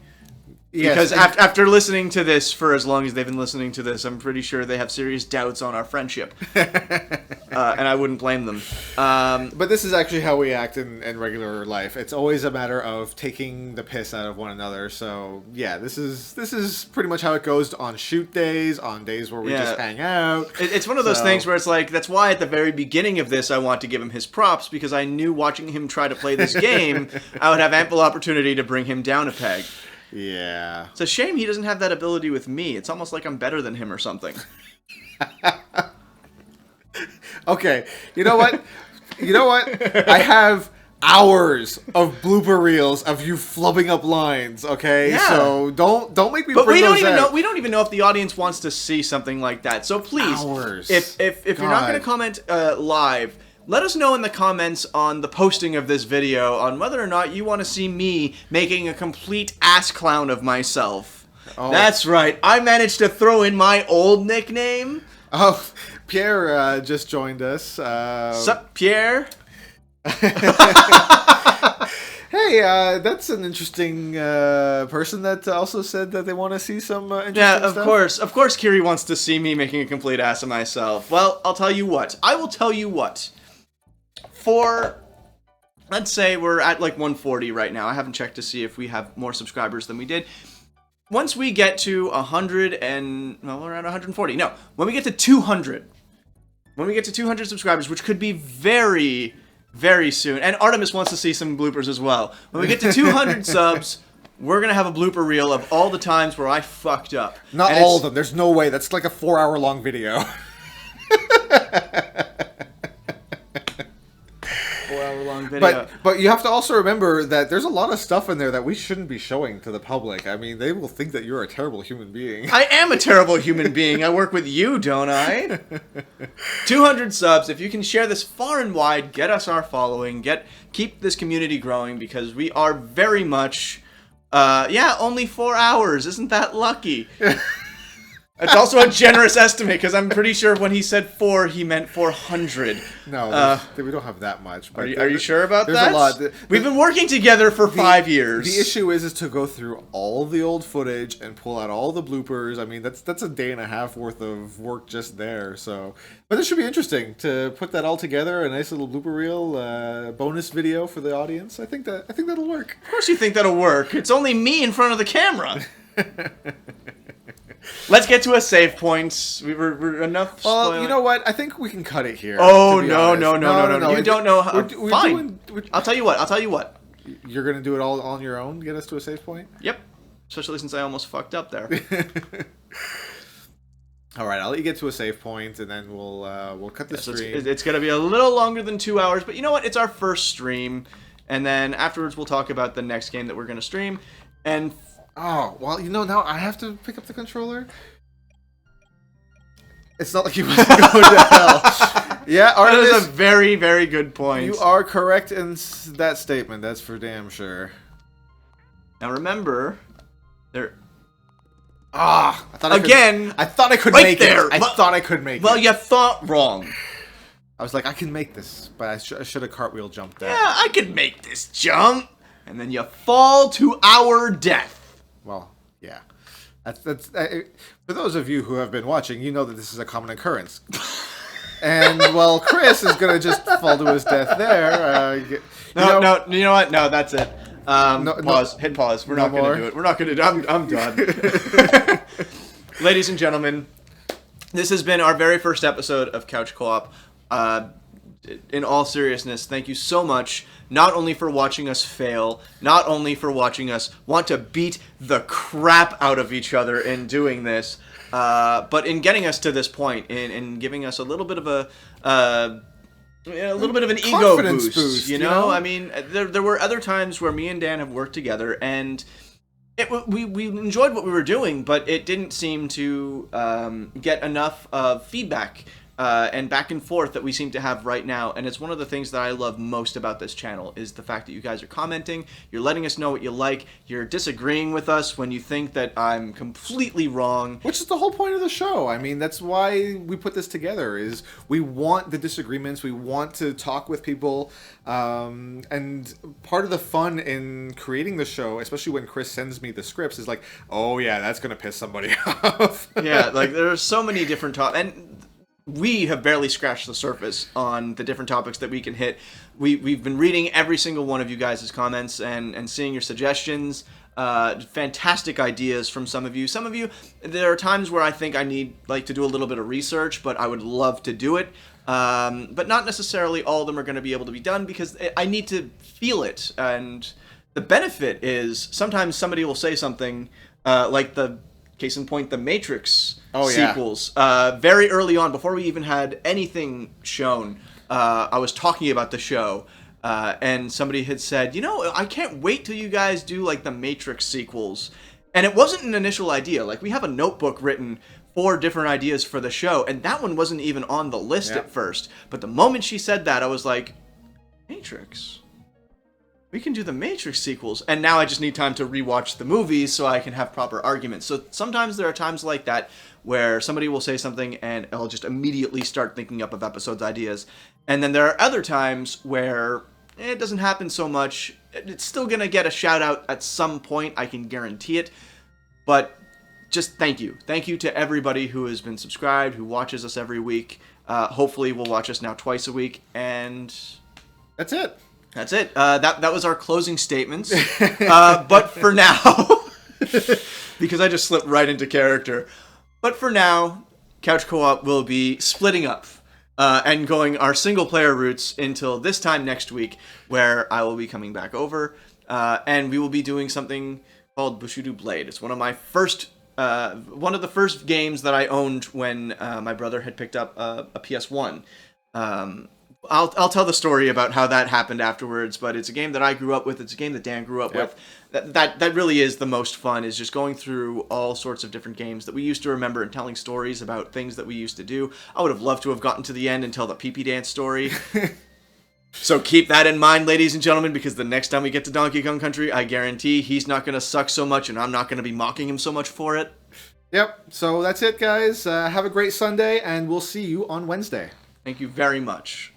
Because after listening to this for as long as they've been listening to this, I'm pretty sure they have serious doubts on our friendship. And I wouldn't blame them. But this is actually how we act in regular life. It's always a matter of taking the piss out of one another. So, yeah, this is pretty much how it goes on shoot days, on days where we just hang out. It's one of those things where it's like, that's why at the very beginning of this, I want to give him his props, because I knew watching him try to play this game, I would have ample opportunity to bring him down a peg. Yeah. It's a shame he doesn't have that ability with me. It's almost like I'm better than him or something. Okay. You know what? I have hours of blooper reels of you flubbing up lines, okay? Yeah. So don't make me But bring we don't those even out. know we don't even know if the audience wants to see something like that. So please, Hours. if you're not going to comment live, let us know in the comments on the posting of this video on whether or not you want to see me making a complete ass clown of myself. Oh. That's right. I managed to throw in my old nickname. Oh, Pierre just joined us. Sup, Pierre? Hey, that's an interesting person that also said that they want to see some interesting stuff. Of course Kiri wants to see me making a complete ass of myself. Well, I'll tell you what. I will tell you what. Let's say we're at like 140 right now. I haven't checked to see if we have more subscribers than we did. Once we get to 100 and... well, we're at 140. No, when we get to 200. When we get to 200 subscribers, which could be very, very soon. And Artemis wants to see some bloopers as well. When we get to 200 subs, we're going to have a blooper reel of all the times where I fucked up. Not all of them. There's no way. That's like a 4-hour-long video. 4-hour-long video. But you have to also remember that there's a lot of stuff in there that we shouldn't be showing to the public. I mean, they will think that you're a terrible human being. I am a terrible human being. I work with you, don't I? 200 subs. If you can share this far and wide, get us our following, keep this community growing, because we are very much, only 4 hours. Isn't that lucky? It's also a generous estimate, because I'm pretty sure when he said 4, he meant 400. No, we don't have that much. But are you sure about that? There's a lot. We've been working together for 5 years. The issue is to go through all the old footage and pull out all the bloopers. I mean, that's a day and a half worth of work just there. So, but this should be interesting to put that all together. A nice little blooper reel, bonus video for the audience. I think that'll work. Of course, you think that'll work. It's only me in front of the camera. Let's get to a save point. We're enough. Well, spoiling. you know what? I think we can cut it here. Oh no. You don't know how. We're Fine. I'll tell you what. You're gonna do it all on your own. Get us to a save point. Yep. Especially since I almost fucked up there. All right, I'll let you get to a save point, and then we'll cut the stream. It's gonna be a little longer than 2 hours, but you know what? It's our first stream, and then afterwards we'll talk about the next game that we're gonna stream, and. Oh, well, now I have to pick up the controller? It's not like you want to go to hell. Yeah, Artemis, that is a very, very good point. You are correct in that statement. That's for damn sure. Now remember, there... I thought I could make it. I thought I could make it. Well, you thought wrong. I was like, I can make this, but I should have cartwheel jumped that. Yeah, I can make this jump. And then you fall to our death. Well, yeah. That's for those of you who have been watching, you know that this is a common occurrence. And, well, Chris is going to just fall to his death there. No, you know what? No, that's it. Pause. Hit pause. We're not going to do it. We're not going to do it. I'm done. Ladies and gentlemen, this has been our very first episode of Couch Co-op. In all seriousness, thank you so much, not only for watching us fail, not only for watching us want to beat the crap out of each other in doing this, but in getting us to this point, in giving us a little bit of an ego boost, you know? I mean, there were other times where me and Dan have worked together, and we enjoyed what we were doing, but it didn't seem to get enough feedback and back and forth that we seem to have right now. And it's one of the things that I love most about this channel is the fact that you guys are commenting, you're letting us know what you like, you're disagreeing with us when you think that I'm completely wrong. Which is the whole point of the show. I mean, that's why we put this together, is we want the disagreements, we want to talk with people, and part of the fun in creating the show, especially when Chris sends me the scripts, is like, oh yeah, that's going to piss somebody off. Yeah, like there are so many different topics, and we have barely scratched the surface on the different topics that we can hit. We've been reading every single one of you guys' comments and seeing your suggestions. Fantastic ideas from some of you. Some of you, there are times where I think I need to do a little bit of research, but I would love to do it. But not necessarily all of them are going to be able to be done because I need to feel it. And the benefit is sometimes somebody will say something like the case in point, the Matrix sequels. Very early on, before we even had anything shown, I was talking about the show, and somebody had said, I can't wait till you guys do the Matrix sequels. And it wasn't an initial idea. We have a notebook written 4 different ideas for the show, and that one wasn't even on the list at first. But the moment she said that, I was like, Matrix? We can do the Matrix sequels. And now I just need time to rewatch the movies so I can have proper arguments. So sometimes there are times like that where somebody will say something and I'll just immediately start thinking up of episodes ideas. And then there are other times where it doesn't happen so much. It's still going to get a shout out at some point. I can guarantee it. But just thank you. Thank you to everybody who has been subscribed, who watches us every week. Hopefully will watch us now twice a week. And That's it. That's it. That was our closing statements. But for now, because I just slipped right into character. But for now, Couch Co-op will be splitting up and going our single-player routes until this time next week, where I will be coming back over, and we will be doing something called Bushido Blade. It's one of the first games that I owned when my brother had picked up a PS1. I'll tell the story about how that happened afterwards, but it's a game that I grew up with. It's a game that Dan grew up with. That really is the most fun, is just going through all sorts of different games that we used to remember and telling stories about things that we used to do. I would have loved to have gotten to the end and tell the pee-pee dance story. So keep that in mind, ladies and gentlemen, because the next time we get to Donkey Kong Country, I guarantee he's not going to suck so much and I'm not going to be mocking him so much for it. Yep, so that's it, guys. Have a great Sunday, and we'll see you on Wednesday. Thank you very much.